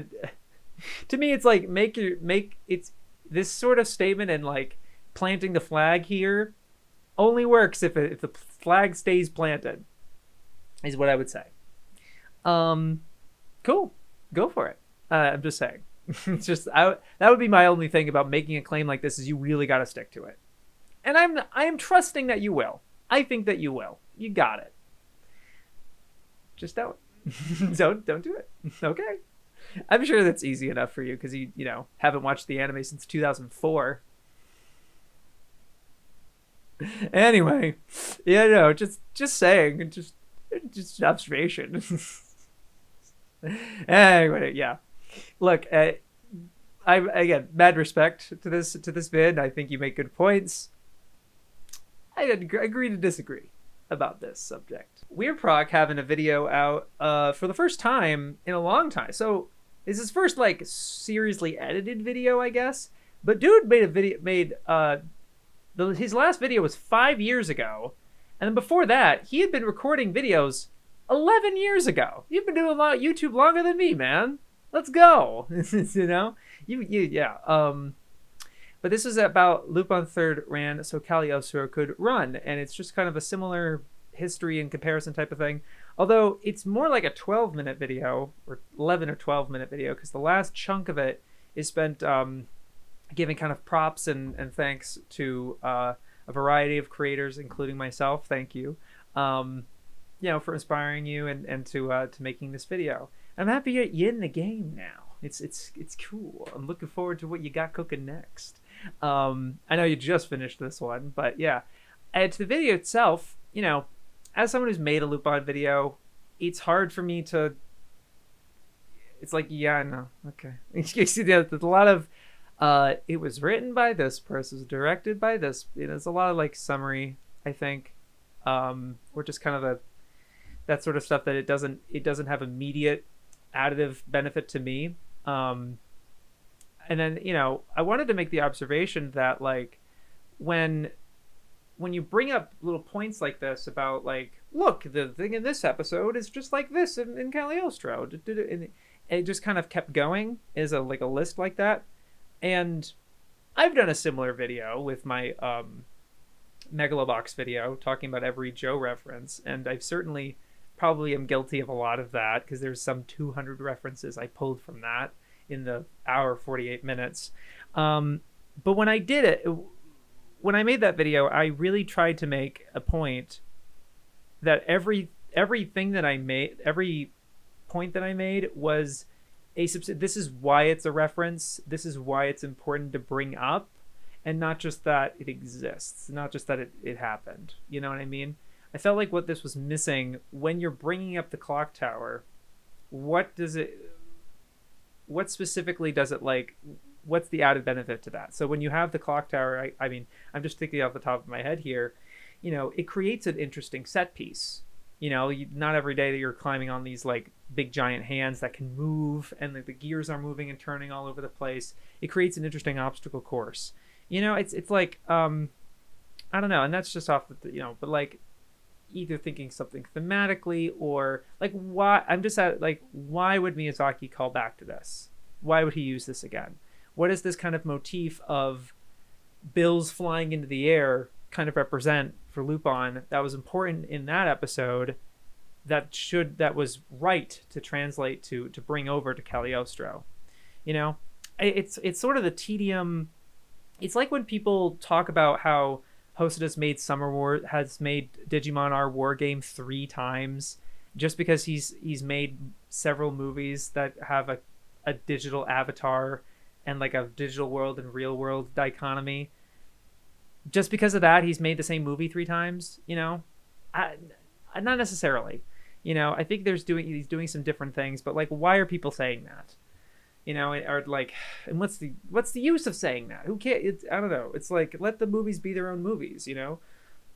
To me, it's like, it's this sort of statement and like planting the flag here only works if the flag stays planted, is what I would say. Cool. Go for it. I'm just saying. It's just, that would be my only thing about making a claim like this, is you really got to stick to it. And I am trusting that you will. I think that you will. You got it. Just don't. don't do it. Okay. I'm sure that's easy enough for you because you haven't watched the anime since 2004. Anyway, just saying, just observation. Anyway, yeah. Look, I again, mad respect to this vid. I think you make good points. I agree to disagree about this subject. WeirdProq having a video out for the first time in a long time. So it's his first like seriously edited video, I guess. But dude his last video was 5 years ago, and then before that he had been recording videos 11 years ago. You've been doing a lot of YouTube longer than me, man. Let's go. But this is about Lupin III ran so Cagliostro could run, and it's just kind of a similar history and comparison type of thing. Although it's more like a 12-minute video, or 11 or 12-minute video, because the last chunk of it is spent giving kind of props and thanks to a variety of creators, including myself. Thank you, for inspiring you and to making this video. I'm happy you're in the game now. It's cool. I'm looking forward to what you got cooking next. I know you just finished this one, but yeah. And to the video itself, as someone who's made a Lupin video, it's hard for me to. It's like, yeah, no, okay. You see, there's a lot of. It was written by this person, it was directed by this. There's a lot of like summary, I think, or just kind of that sort of stuff that it doesn't have immediate additive benefit to me. And then I wanted to make the observation that like when you bring up little points like this about like, look, the thing in this episode is just like this in Cagliostro, and it just kind of kept going as a list like that. And I've done a similar video with my Megalobox video talking about every Joe reference, and I've certainly probably am guilty of a lot of that because there's some 200 references I pulled from that in the hour 48 minutes. But when I did it, when I made that video, I really tried to make a point that everything that I made, every point that I made was this is why it's a reference. This is why it's important to bring up, and not just that it exists, not just that it happened. You know what I mean? I felt like what this was missing when you're bringing up the clock tower. What specifically does it like? What's the added benefit to that? So when you have the clock tower, I mean, I'm just thinking off the top of my head here, it creates an interesting set piece. Not every day that you're climbing on these like big giant hands that can move and the gears are moving and turning all over the place. It creates an interesting obstacle course. It's like, I don't know. And that's just off the, but like either thinking something thematically or like why why would Miyazaki call back to this? Why would he use this again? What does this kind of motif of bills flying into the air kind of represent for Lupin that was important in that episode that was right to translate to bring over to Cagliostro? It's sort of the tedium It's like when people talk about how Hosoda has made Digimon R War Game 3 times just because he's made several movies that have a digital avatar and like a digital world and real world dichotomy. Just because of that, he's made the same movie 3 times. Not necessarily. I think he's doing some different things, but like, why are people saying that? Or like, and what's the use of saying that? Who cares? I don't know. It's like, let the movies be their own movies.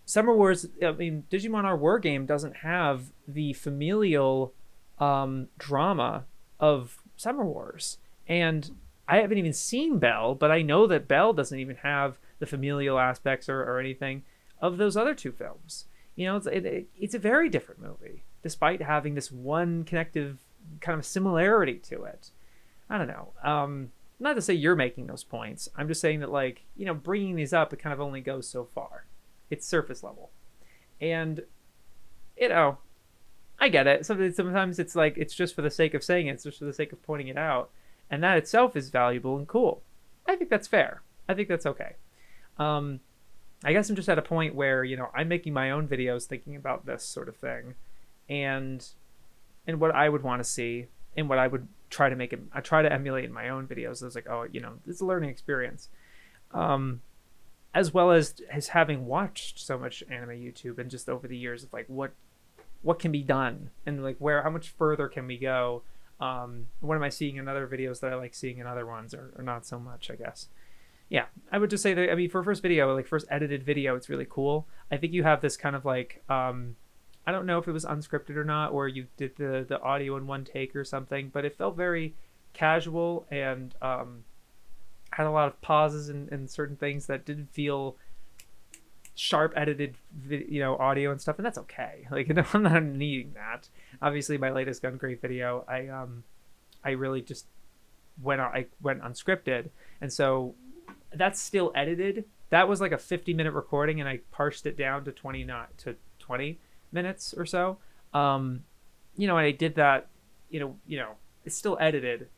Summer Wars. I mean, Digimon R War Game doesn't have the familial drama of Summer Wars, and I haven't even seen Belle, but I know that Belle doesn't even have the familial aspects or anything of those other 2 films. It's a very different movie, despite having this one connective kind of similarity to it. I don't know. Not to say you're making those points. I'm just saying that, like, bringing these up, it kind of only goes so far. It's surface level. And, I get it. Sometimes it's like, it's just for the sake of saying it. It's just for the sake of pointing it out. And that itself is valuable and cool. I think that's fair. I think that's okay. I guess I'm just at a point where, I'm making my own videos thinking about this sort of thing. And what I would want to see and what I would try to make it, I try to emulate in my own videos. I was like, it's a learning experience. As well as having watched so much anime YouTube and just over the years of like what can be done and like how much further can we go? What am I seeing in other videos that I like seeing in other ones or not so much, I guess. Yeah, I would just say that, I mean, for a first video, like first edited video, it's really cool. I think you have this kind of like, I don't know if it was unscripted or not, or you did the audio in one take or something, but it felt very casual and had a lot of pauses and certain things that didn't feel sharp edited audio and stuff, and that's okay. Like, I'm not needing that. Obviously, my latest Gun Grave video, I really just went unscripted, and so that's still edited. That was like a 50-minute recording, and I parsed it down to 20 minutes or so. And I did that. It's still edited,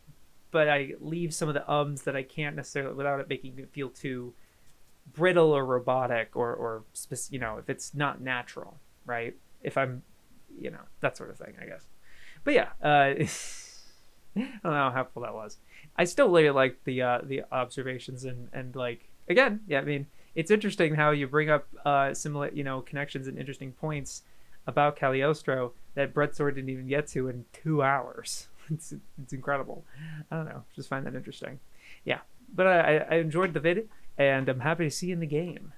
but I leave some of the ums that I can't necessarily, without it making it feel too brittle or robotic or if it's not natural, right? If I'm, that sort of thing, I guess. But yeah, I don't know how helpful that was. I still really like the observations and like, again, yeah, I mean, it's interesting how you bring up similar, connections and interesting points about Cagliostro that BREADSWORD didn't even get to in 2 hours. It's incredible. I don't know, just find that interesting. Yeah, but I enjoyed the vid, and I'm happy to see you in the game.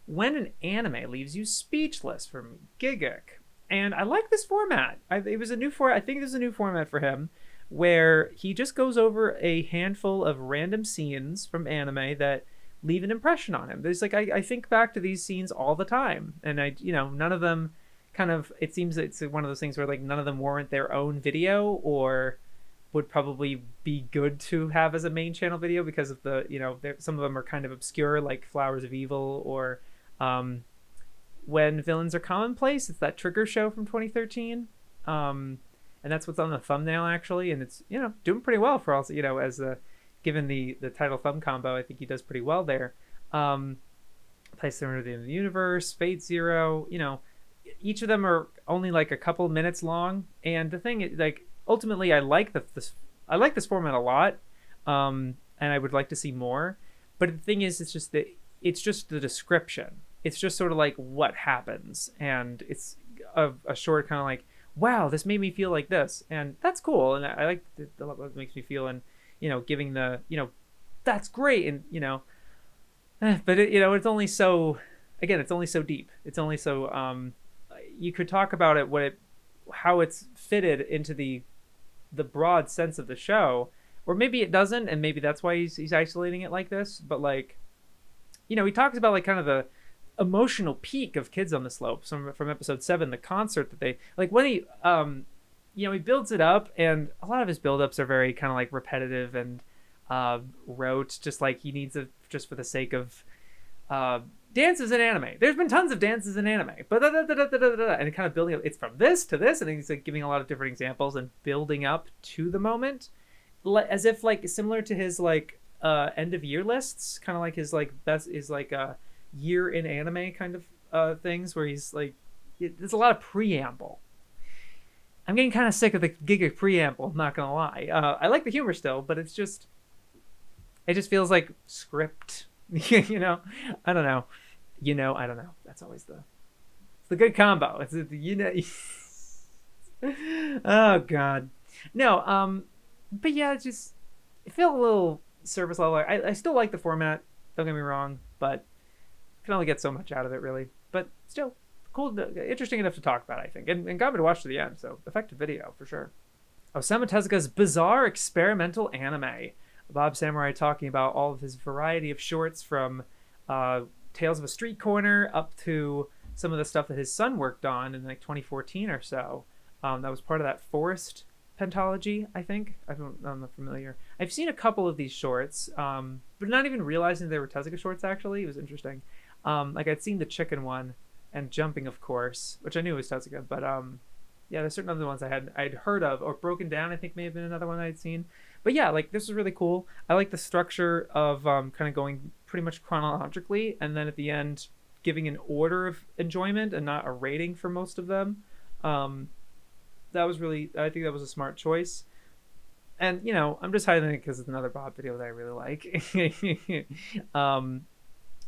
When an anime leaves you speechless, from Gigguk. And I like this format. I think there's a new format for him, where he just goes over a handful of random scenes from anime that leave an impression on him. There's like, I think back to these scenes all the time, and none of them kind of, it seems it's one of those things where like none of them warrant their own video or would probably be good to have as a main channel video because of the, some of them are kind of obscure, like Flowers of Evil or When Villains Are Commonplace. It's that Trigger show from 2013. And that's what's on the thumbnail, actually. And it's, doing pretty well for also, as given the title thumb combo, I think he does pretty well there. Place Them Under the End of the Universe, Fate Zero, each of them are only like a couple minutes long. And the thing is, like, ultimately, I like this format a lot. And I would like to see more. But the thing is, it's just the description. It's just sort of like what happens. And it's a short kind of like, wow, this made me feel like this, and that's cool, and I like what makes me feel, and giving the that's great, and but it's only so, again, it's only so deep, it's only so you could talk about it, how it's fitted into the broad sense of the show, or maybe it doesn't, and maybe that's why he's isolating it like this, but like he talks about like kind of the emotional peak of Kids on the Slopes from episode 7, the concert that they like, when he he builds it up, and a lot of his build-ups are very kind of like repetitive and rote, just like he needs it just for the sake of dances in anime. There's been tons of dances in anime, but and it kind of building up, it's from this to this, and he's like giving a lot of different examples and building up to the moment, as if like similar to his like end of year lists, kind of like his like best is like a year in anime kind of things where he's like, there's a lot of preamble. I'm getting kind of sick of the Gigguk preamble, not gonna lie. I like the humor still, but it just feels like script. You know, I don't know. I don't know. That's always it's the good combo. It's Oh God, no. But yeah, it felt a little surface level. I still like the format. Don't get me wrong, but can only get so much out of it really. But still, cool, interesting enough to talk about, I think, and got me to watch to the end. So effective video for sure. Osamu Tezuka's bizarre experimental anime. BobSamurai talking about all of his variety of shorts from Tales of a Street Corner up to some of the stuff that his son worked on in like 2014 or so. That was part of that Forest pentology, I think. I'm not familiar. I've seen a couple of these shorts, but not even realizing they were Tezuka shorts, actually. It was interesting. Like I'd seen the chicken one and jumping, of course, which I knew was Tezuka, but yeah, there's certain other ones I'd heard of, or Broken Down, I think may have been another one I'd seen. But yeah, like this was really cool. I like the structure of kind of going pretty much chronologically, and then at the end giving an order of enjoyment and not a rating for most of them. That was really, I think that was a smart choice. And I'm just highlighting it because it's another Bob video that I really like. And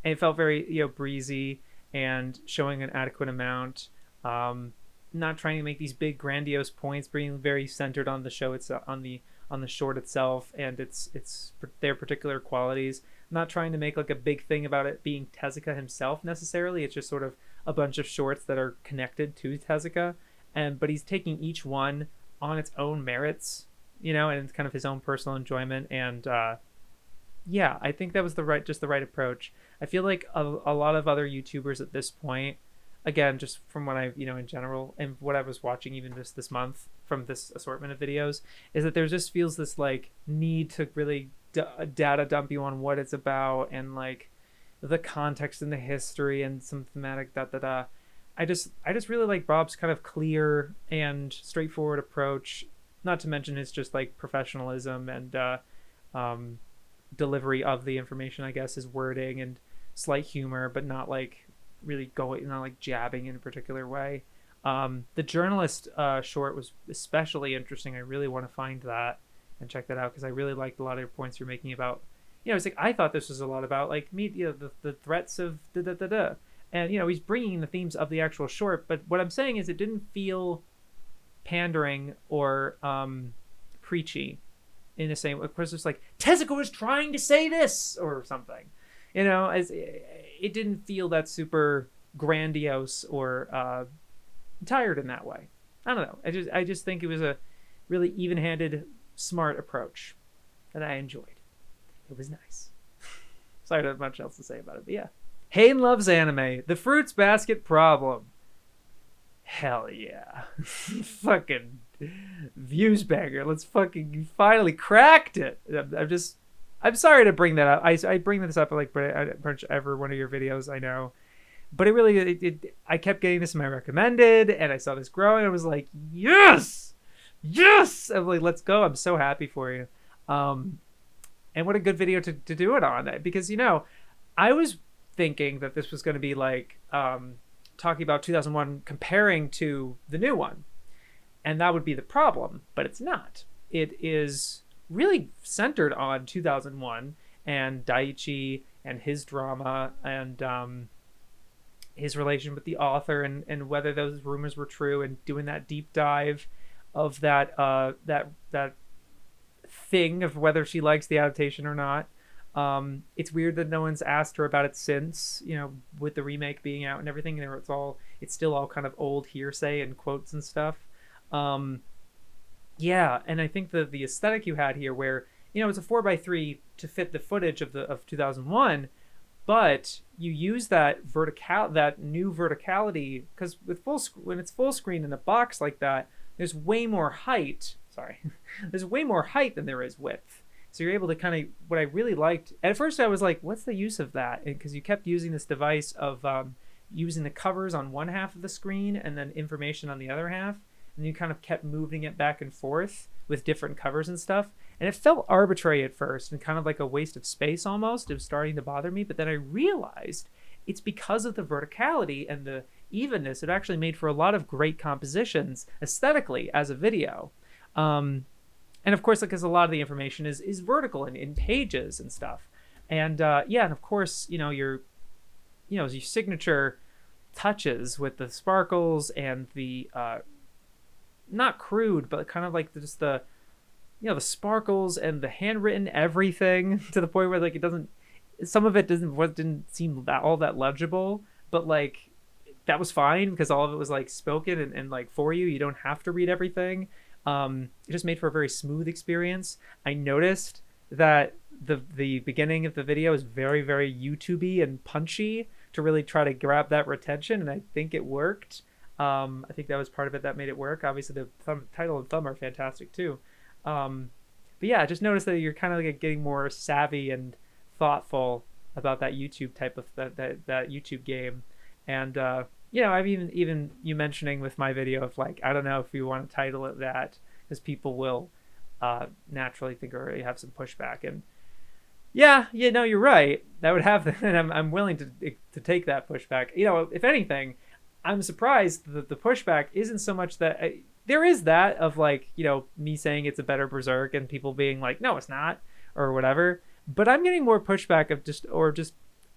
it felt very breezy and showing an adequate amount. Not trying to make these big grandiose points, being very centered on the show itself, on the short itself and its their particular qualities. Not trying to make like a big thing about it being Tezuka himself necessarily. It's just sort of a bunch of shorts that are connected to Tezuka, but he's taking each one on its own merits, and it's kind of his own personal enjoyment. And yeah, I think that was the right approach. I feel like a lot of other YouTubers at this point, again, just from what I, in general, and what I was watching even just this month from this assortment of videos, is that there just feels this like need to really data dump you on what it's about and like the context and the history and some thematic I just really like Bob's kind of clear and straightforward approach, not to mention his just like professionalism and delivery of the information, I guess, his wording and slight humor, but not like really not like jabbing in a particular way. The journalist short was especially interesting. I really want to find that and check that out because I really liked a lot of your points you're making about, it's like I thought this was a lot about like media, the threats of and he's bringing the themes of the actual short, but what I'm saying is it didn't feel pandering or preachy in the same. Of course, it's like Tezuka was trying to say this or something, as it didn't feel that super grandiose or tired in that way. I don't know. I just think it was a really even-handed, smart approach that I enjoyed. It was nice. Sorry, I don't have much else to say about it, but yeah. Hayden Loves Anime, the Fruits Basket Problem. Hell yeah. Fucking views banger. Let's fucking finally cracked it. I'm sorry to bring that up. I bring this up like pretty much every one of your videos, I know. But it really, I kept getting this in my recommended, and I saw this grow, and I was like, yes! Yes! I'm like, let's go. I'm so happy for you. And what a good video to do it on. Because, I was thinking that this was going to be like talking about 2001 comparing to the new one. And that would be the problem, but it's not. It is really centered on 2001 and Daiichi and his drama and his relation with the author and whether those rumors were true, and doing that deep dive of that thing of whether she likes the adaptation or not. It's weird that no one's asked her about it since, with the remake being out and everything. It's still all kind of old hearsay and quotes and stuff. Yeah, and I think the aesthetic you had here, where it's a 4:3 to fit the footage of 2001, but you use that new verticality, because when it's full screen in a box like that, there's way more height. There's way more height than there is width. So you're able to kind of, what I really liked, at first I was like, what's the use of that? Because you kept using this device of using the covers on one half of the screen and then information on the other half. and you kind of kept moving it back and forth with different covers and stuff. And it felt arbitrary at first and kind of like a waste of space almost. It was starting to bother me, but then I realized it's because of the verticality and the evenness. It actually made for a lot of great compositions aesthetically as a video. And of course, because a lot of the information is vertical and in pages and stuff. And yeah, and of course, your signature touches with the sparkles and the not crude, but kind of like just the the sparkles and the handwritten everything to the point where like it doesn't, some of it didn't seem all that legible, but like that was fine because all of it was like spoken and like for you don't have to read everything. It just made for a very smooth experience. I noticed that the beginning of the video is very, very YouTube-y and punchy to really try to grab that retention, and I think it worked. I think that was part of it that made it work. Obviously, the title and thumb are fantastic too. But yeah, just notice that you're kind of like getting more savvy and thoughtful about that YouTube type of that YouTube game. And I've even you mentioning with my video of like, I don't know if you want to title it that, because people will naturally think or have some pushback. And yeah, you're right. That would have, and I'm willing to take that pushback. If anything, I'm surprised that the pushback isn't so much that there is that of like, me saying it's a better Berserk and people being like, no, it's not, or whatever. But I'm getting more pushback of just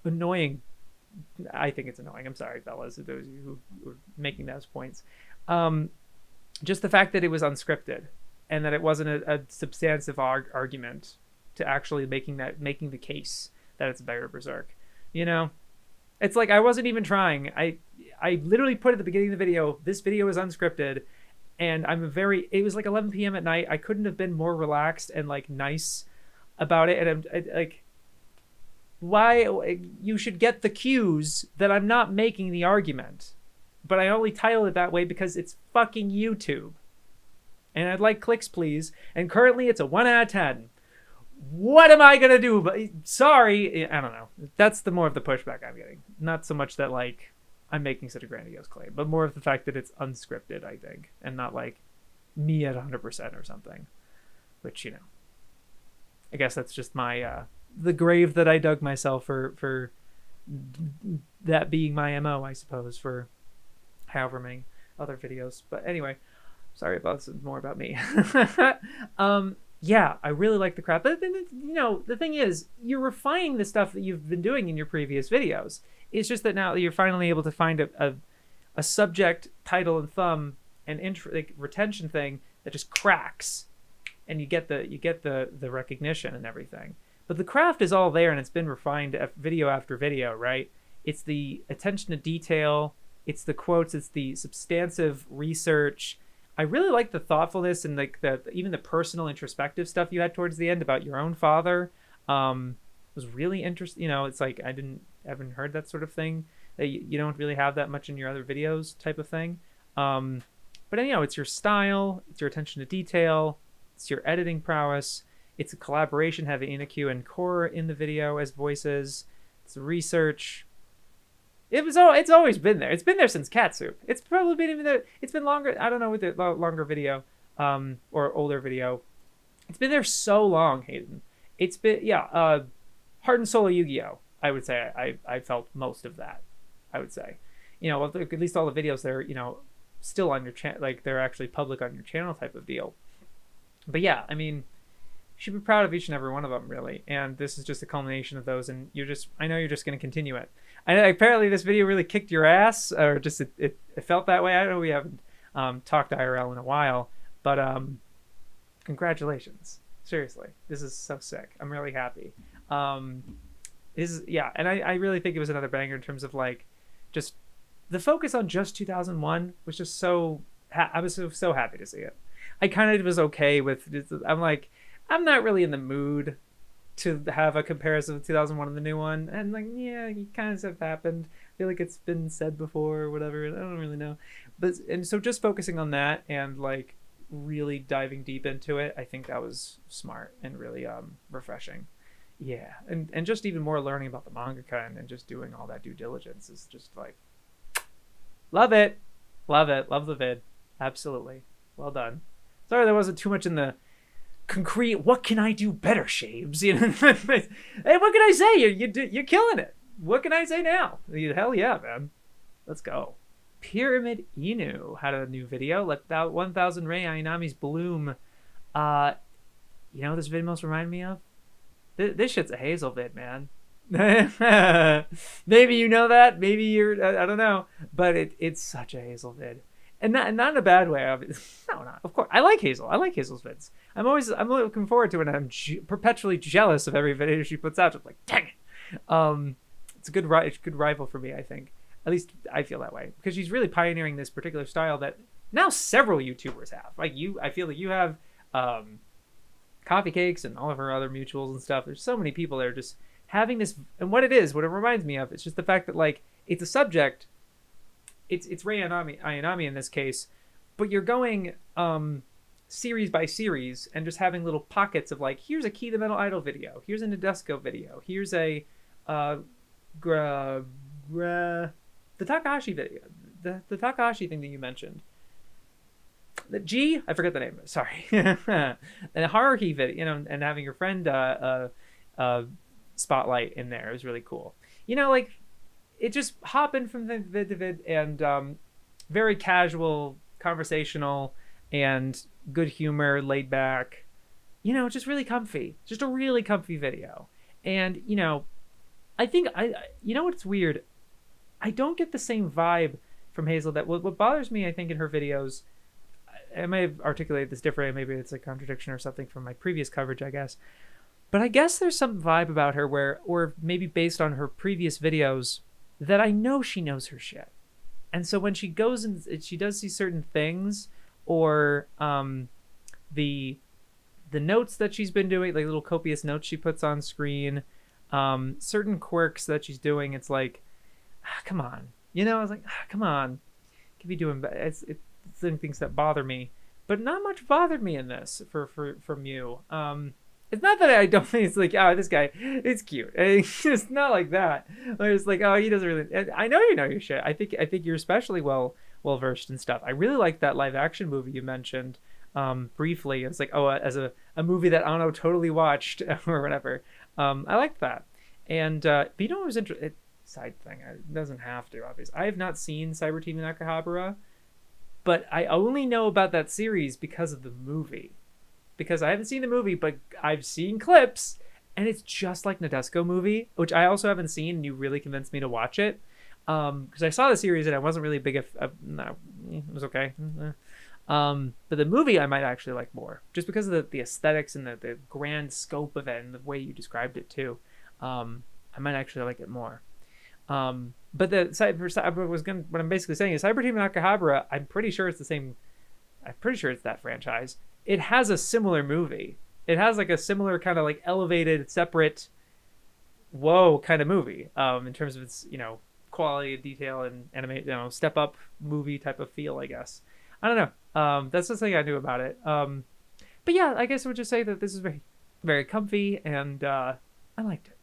annoying. I think it's annoying. I'm sorry, fellas, those of you who were making those points. Just the fact that it was unscripted and that it wasn't a substantive argument to actually making the case that it's a better Berserk. It's like I wasn't even trying. I literally put at the beginning of the video, this video is unscripted, and it was like 11 p.m. at night. I couldn't have been more relaxed and like nice about it. And I'm like, why you should get the cues that I'm not making the argument, but I only titled it that way because it's fucking YouTube. And I'd like clicks, please. And currently it's a 1 out of 10. What am I gonna do? But sorry, I don't know. That's the more of the pushback I'm getting. Not so much that like I'm making such a grandiose claim, but more of the fact that it's unscripted, I think, and not like me at 100% or something. Which I guess that's just my the grave that I dug myself for that being my MO, I suppose, for however many other videos. But anyway, sorry about this. More about me. Yeah, I really like the craft. But then, the thing is, you're refining the stuff that you've been doing in your previous videos. It's just that now you're finally able to find a subject, title, and thumb and retention thing that just cracks, and you get the recognition and everything. But the craft is all there, and it's been refined video after video, right? It's the attention to detail, it's the quotes, it's the substantive research. I really like the thoughtfulness and like even the personal introspective stuff you had towards the end about your own father. Was really interesting. It's like I haven't heard that sort of thing that you don't really have that much in your other videos type of thing. But it's your style, it's your attention to detail, it's your editing prowess, it's a collaboration having Inaku and Core in the video as voices, it's research. It's always been there. It's been there since Cat Soup. It's probably been even there. It's been longer. I don't know with the longer video, or older video. It's been there so long, Hayden. It's been Heart and Soul of Yu-Gi-Oh! I would say I felt most of that. I would say, at least all the videos there, still on your channel, like they're actually public on your channel type of deal. But yeah, you should be proud of each and every one of them, really. And this is just a culmination of those. And I know you're just going to continue it. Apparently this video really kicked your ass, or just it felt that way. I know we haven't talked IRL in a while, but congratulations. Seriously, this is so sick. I'm really happy. And I really think it was another banger in terms of like just the focus on just 2001 was just so. I was so happy to see it. I kind of was okay with. I'm like, I'm not really in the mood to have a comparison of 2001 and the new one, and like, yeah, it kind of stuff happened. I feel like it's been said before or whatever. I don't really know, and so just focusing on that and like really diving deep into it, I think that was smart and really refreshing. Yeah, and just even more learning about the mangaka and just doing all that due diligence is just like love it, love the vid. Absolutely. Well done. Sorry there wasn't too much in the concrete, what can I do better shapes? You know, hey, what can I say? You're killing it. What can I say now? Hell yeah, man. Let's go. Pyramid Inu had a new video. Let that 1000 Ray Ayanami's bloom. You know what this vid most remind me of? This shit's a Hazel vid, man. Maybe you know that. Maybe you're. I don't know. But it's such a Hazel vid. And not in a bad way. No, not of course. I like Hazel. I like Hazel's vids. I'm looking forward to it. And I'm perpetually jealous of every video she puts out. I'm like, dang it. It's a good rival for me, I think. At least I feel that way because she's really pioneering this particular style that now several YouTubers have. Like I feel like you have Coffee Cakes and all of her other mutuals and stuff. There's so many people that are just having this. And what it reminds me of, it's just the fact that like it's a subject. It's Ray Ayanami in this case, but you're going series by series and just having little pockets of like, here's a Key the Metal Idol video, here's a Nadesco video, here's a the Takahashi video, the Takahashi thing that you mentioned. I forget the name. Sorry. And a Haruhi video, you know, and having your friend spotlight in there is really cool. You know, like. It just hopping from vid to vid and very casual, conversational, and good humor, laid back. You know, just really comfy. Just a really comfy video. And, you know, I think you know what's weird? I don't get the same vibe from Hazel that what bothers me, I think, in her videos, I may have articulated this differently. Maybe it's a contradiction or something from my previous coverage, I guess. But I guess there's some vibe about her where, or maybe based on her previous videos, that I know she knows her shit. And so when she goes and she does these certain things, or the notes that she's been doing, like little copious notes she puts on screen, certain quirks that she's doing, it's like, come on. You know, I was like, come on. Could be doing better. It's things that bother me. But not much bothered me in this from you. It's not that I don't think it's like, oh, this guy, it's cute. It's not like that. It's like, oh, he doesn't really. I know you know your shit. I think you're especially well versed in stuff. I really like that live action movie you mentioned briefly. It's like, oh, as a movie that Ano totally watched or whatever. I liked that. And but you know what was interesting? Side thing. It doesn't have to, obviously. I have not seen Cyber Team Nakahabara, but I only know about that series because of the movie. Because I haven't seen the movie, but I've seen clips, and it's just like Nadesco movie, which I also haven't seen, and you really convinced me to watch it. Because I saw the series, and I wasn't really big. No, it was okay. But the movie I might actually like more, just because of the aesthetics and the grand scope of it, and the way you described it too. I might actually like it more. But what I'm basically saying is Cyber Team Nakahabara, I'm pretty sure it's the same. I'm pretty sure it's that franchise. It has a similar movie. It has like a similar kind of like elevated, separate, whoa kind of movie. In terms of its, you know, quality of detail and animate, you know, step up movie type of feel, I guess. I don't know. That's the thing I knew about it. But yeah, I guess I would just say that this is very, very comfy, and I liked it.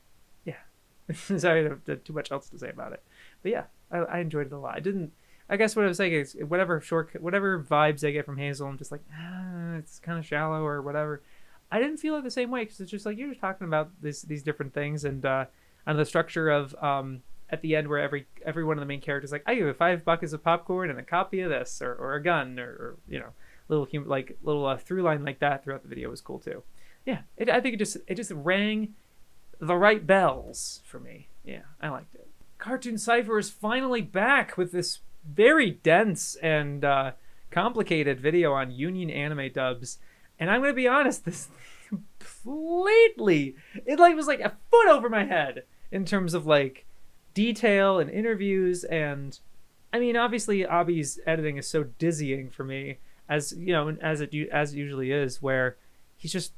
Yeah. Sorry, I don't have too much else to say about it. But yeah, I enjoyed it a lot. I guess what I was saying is whatever vibes I get from Hazel, I'm just like, it's kind of shallow or whatever. I didn't feel it the same way because it's just like you're just talking about these different things and the structure of at the end where every one of the main characters is like, I give you 5 buckets of popcorn and a copy of this or a gun or you know, little through line like that throughout the video was cool too. Yeah, I think it just rang the right bells for me. Yeah, I liked it. Cartoon Cipher is finally back with this very dense and complicated video on Union anime dubs, and I'm gonna be honest, this completely was like a foot over my head in terms of like detail and interviews. And I mean, obviously Abi's editing is so dizzying for me, as you know, as it usually is, where he's just,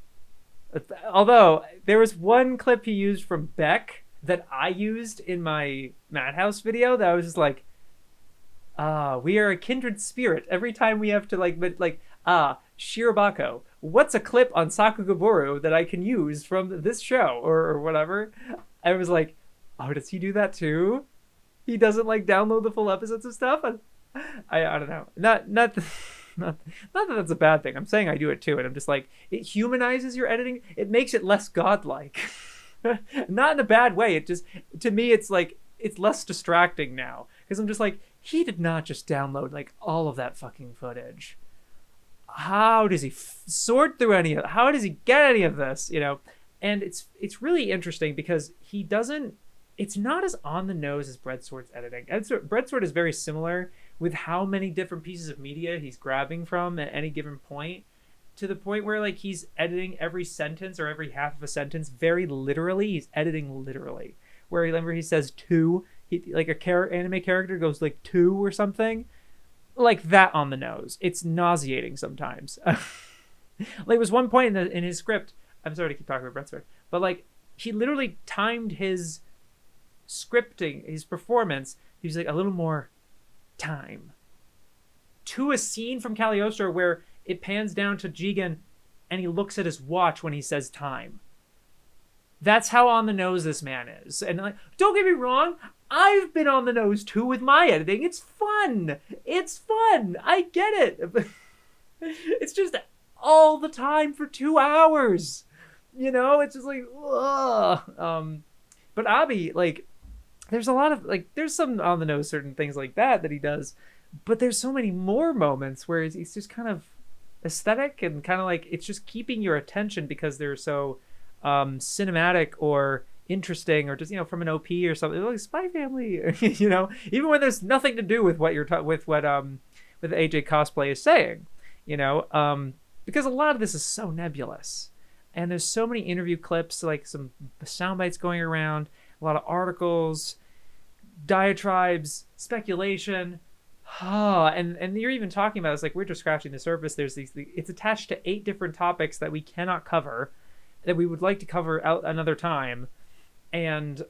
although there was one clip he used from Beck that I used in my Madhouse video that I was just like, we are a kindred spirit. Every time we have to Shirobako, what's a clip on Sakugaboru that I can use from this show or whatever? I was like, oh, does he do that too? He doesn't like download the full episodes of stuff? I don't know. Not not, not that that's a bad thing. I'm saying I do it too, and I'm just like, it humanizes your editing. It makes it less godlike. Not in a bad way. It just, to me, it's like, it's less distracting now, because I'm just like, he did not just download like all of that fucking footage. How does he sort through any of it? How does he get any of this? You know, and it's really interesting because he doesn't. It's not as on the nose as BreadSword's editing. BreadSword is very similar with how many different pieces of media he's grabbing from at any given point, to the point where like he's editing every sentence or every half of a sentence very literally. He's editing literally. Where remember he says two, like a anime character goes like two or something, like that on the nose. It's nauseating sometimes. Like, was one point in his script. I'm sorry to keep talking about BreadSword, but like he literally timed his scripting, his performance. He was like, a little more time, to a scene from Cagliostro where it pans down to Jigen and he looks at his watch when he says time. That's how on the nose this man is. And like, don't get me wrong, I've been on the nose too with my editing. It's fun. It's fun. I get it. It's just all the time for 2 hours. You know, it's just like, ugh. But Abi, like, there's a lot of, like, there's some on the nose certain things like that he does. But there's so many more moments where he's just kind of aesthetic and kind of like, it's just keeping your attention because they're so cinematic or interesting, or just, you know, from an OP or something like Spy Family. You know, even when there's nothing to do with what you're with what with AJ Cosplay is saying, you know, because a lot of this is so nebulous, and there's so many interview clips, like some sound bites going around, a lot of articles, diatribes, speculation. And you're even talking about, it's like we're just scratching the surface. There's these, it's attached to 8 different topics that we cannot cover, that we would like to cover out another time. And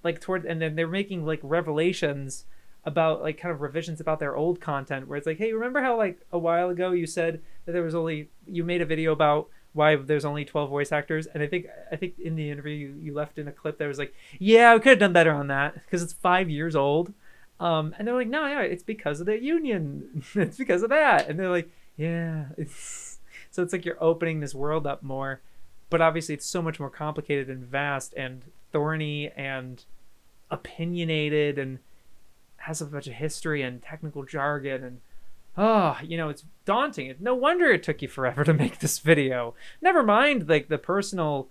like and then they're making like revelations about like kind of revisions about their old content, where it's like, hey, remember how like a while ago you said that you made a video about why there's only 12 voice actors, and I think in the interview you left in a clip that was like, yeah, we could have done better on that because it's 5 years old. And they're like, no, yeah, it's because of the union. It's because of that. And they're like, yeah. So it's like you're opening this world up more. But obviously it's so much more complicated and vast and thorny and opinionated and has a bunch of history and technical jargon. And, you know, it's daunting. No wonder it took you forever to make this video. Never mind, like, the personal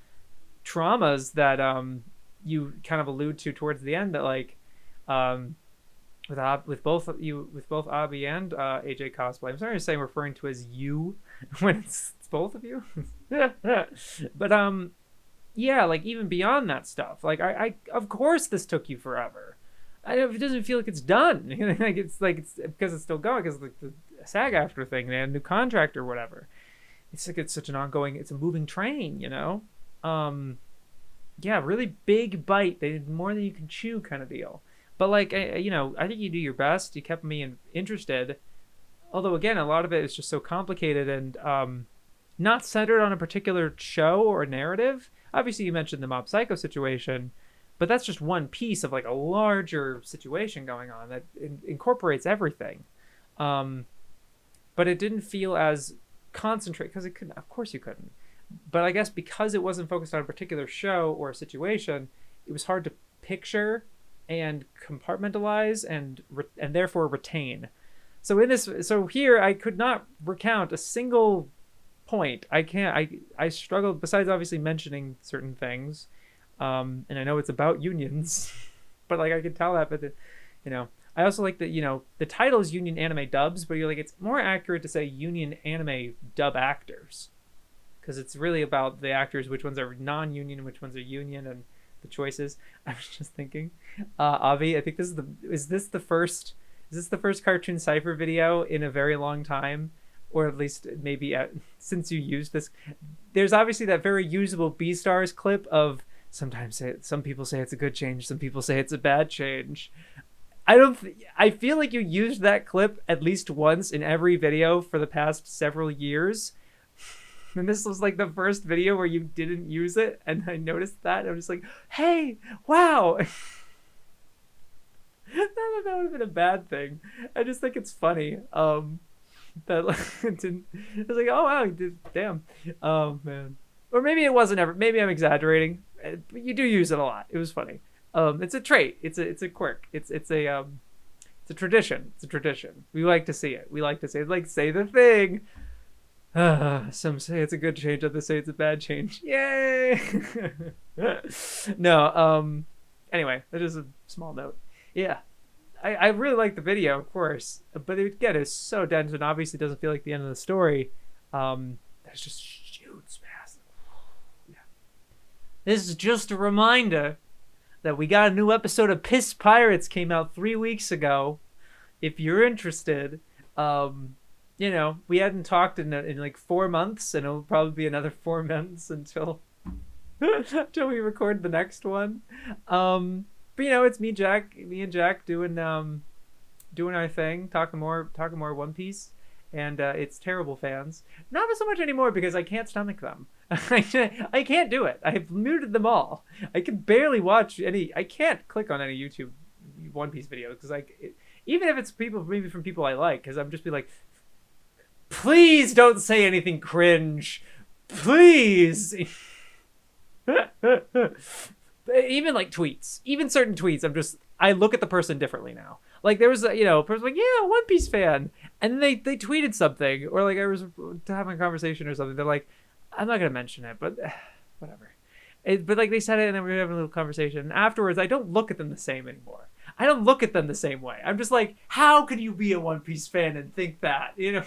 traumas that you kind of allude to towards the end, that, like, with both Abi and AJ Cosplay. I'm sorry to say I'm referring to as you when it's both of you. But yeah, like, even beyond that stuff, like, I of course this took you forever. It doesn't feel like it's done. It's because it's still going, because like the SAG-AFTRA thing, they had a new contract or whatever. It's like it's such an ongoing, it's a moving train, you know. Yeah, really big bite. They did more than you can chew, kind of deal. But like, you know, I think you do your best. You kept me interested. Although again, a lot of it is just so complicated and not centered on a particular show or narrative. Obviously, you mentioned the Mob Psycho situation, but that's just one piece of like a larger situation going on that incorporates everything. But it didn't feel as concentrated, because it couldn't. Of course, you couldn't. But I guess because it wasn't focused on a particular show or a situation, it was hard to picture and compartmentalize and therefore retain. So here I could not recount a single point. I struggled, besides obviously mentioning certain things, and I know it's about unions, but like I could tell that. But you know, I also like that, you know, the title is Union Anime Dubs, but you're like, it's more accurate to say Union Anime Dub Actors, because it's really about the actors, which ones are non-union and which ones are union, and the choices. I was just thinking, Avi, I think this is this the first Cartoon Cipher video in a very long time, or at least maybe since you used this. There's obviously that very usable B-Stars clip of some people say it's a good change, some people say it's a bad change. I feel like you used that clip at least once in every video for the past several years. And this was like the first video where you didn't use it, and I noticed that. I'm just like, hey, wow. Not that would have been a bad thing. I just think it's funny. that didn't. I was like, oh wow, he did. Damn. Oh man. Or maybe it wasn't ever. Maybe I'm exaggerating. But you do use it a lot. It was funny. It's a trait. It's a quirk. It's a tradition. It's a tradition. We like to see it. We like to say like say the thing. Some say it's a good change. Others say it's a bad change. Yay! No. Anyway, that is a small note. Yeah. I really like the video, of course, but again, it's so dense and obviously doesn't feel like the end of the story. There's just huge spasms. Yeah. This is just a reminder that we got a new episode of Piss Pirates came out 3 weeks ago. If you're interested, you know, we hadn't talked in like 4 months, and it'll probably be another 4 months until until we record the next one. But you know, it's me and Jack doing our thing, talking more One Piece, and it's terrible fans. Not so much anymore because I can't stomach them. I can't do it. I've muted them all. I can barely watch any. I can't click on any YouTube One Piece videos because even if it's people maybe from people I like, because I'm just be like, please don't say anything cringe, please. Even like tweets, even certain tweets, I look at the person differently now. Like there was a person like, yeah, One Piece fan, and they tweeted something, or like I was having a conversation or something. They're like, I'm not gonna mention it, but whatever. But like they said it, and then we were having a little conversation. And afterwards, I don't look at them the same anymore. I don't look at them the same way. I'm just like, how could you be a One Piece fan and think that? You know.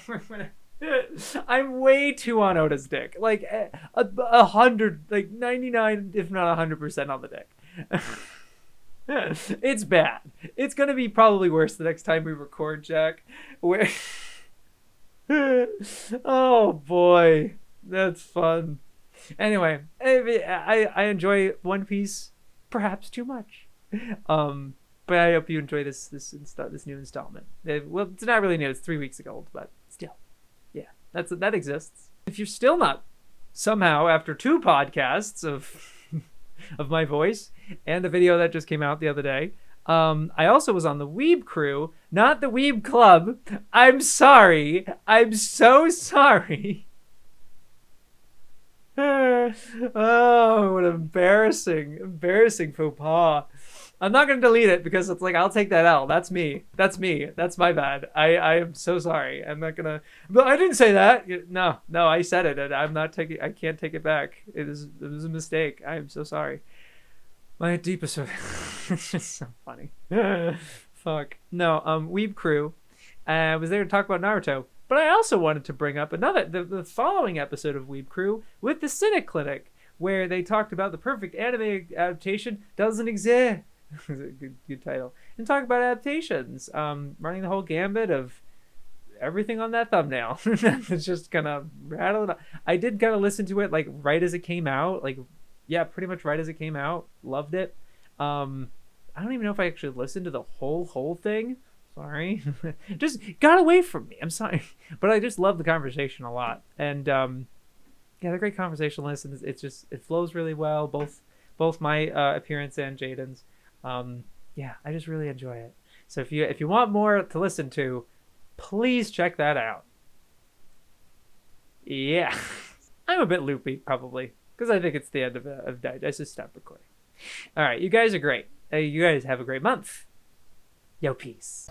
I'm way too on Oda's dick. Like 100, like 99, if not 100% on the dick. It's bad. It's gonna be probably worse the next time we record, Jack. Where? Oh boy, that's fun. Anyway, I enjoy One Piece, perhaps too much. But I hope you enjoy this new installment. Well, it's not really new. It's 3 weeks ago, but still. Yeah, that exists. If you're still not somehow after 2 podcasts of my voice and a video that just came out the other day, I also was on the Weeb Crew, not the Weeb Club. I'm sorry. I'm so sorry. Oh, what embarrassing faux pas. I'm not going to delete it because it's like, I'll take that L. That's me. That's my bad. I am so sorry. I'm not going to, but I didn't say that. No, I said it, and I can't take it back. It was a mistake. I am so sorry. My deepest, it's just so funny. Fuck. No, Weeb Crew. I was there to talk about Naruto, but I also wanted to bring up the following episode of Weeb Crew with the Cynic Clinic, where they talked about the perfect anime adaptation doesn't exist. good title. And talk about adaptations. Running the whole gambit of everything on that thumbnail. It's just gonna rattle it up. I did kind of listen to it like right as it came out. Like, yeah, pretty much right as it came out. Loved it. I don't even know if I actually listened to the whole thing. Sorry. Just got away from me. I'm sorry. But I just love the conversation a lot. And yeah, they're great conversationalists, and it flows really well. Both my appearance and Jaden's. Yeah, I just really enjoy it. So if you want more to listen to, please check that out. Yeah. I'm a bit loopy, probably, because I think it's the end of Died. I just stopped recording. All right, you guys are great. You guys have a great month. Yo, peace.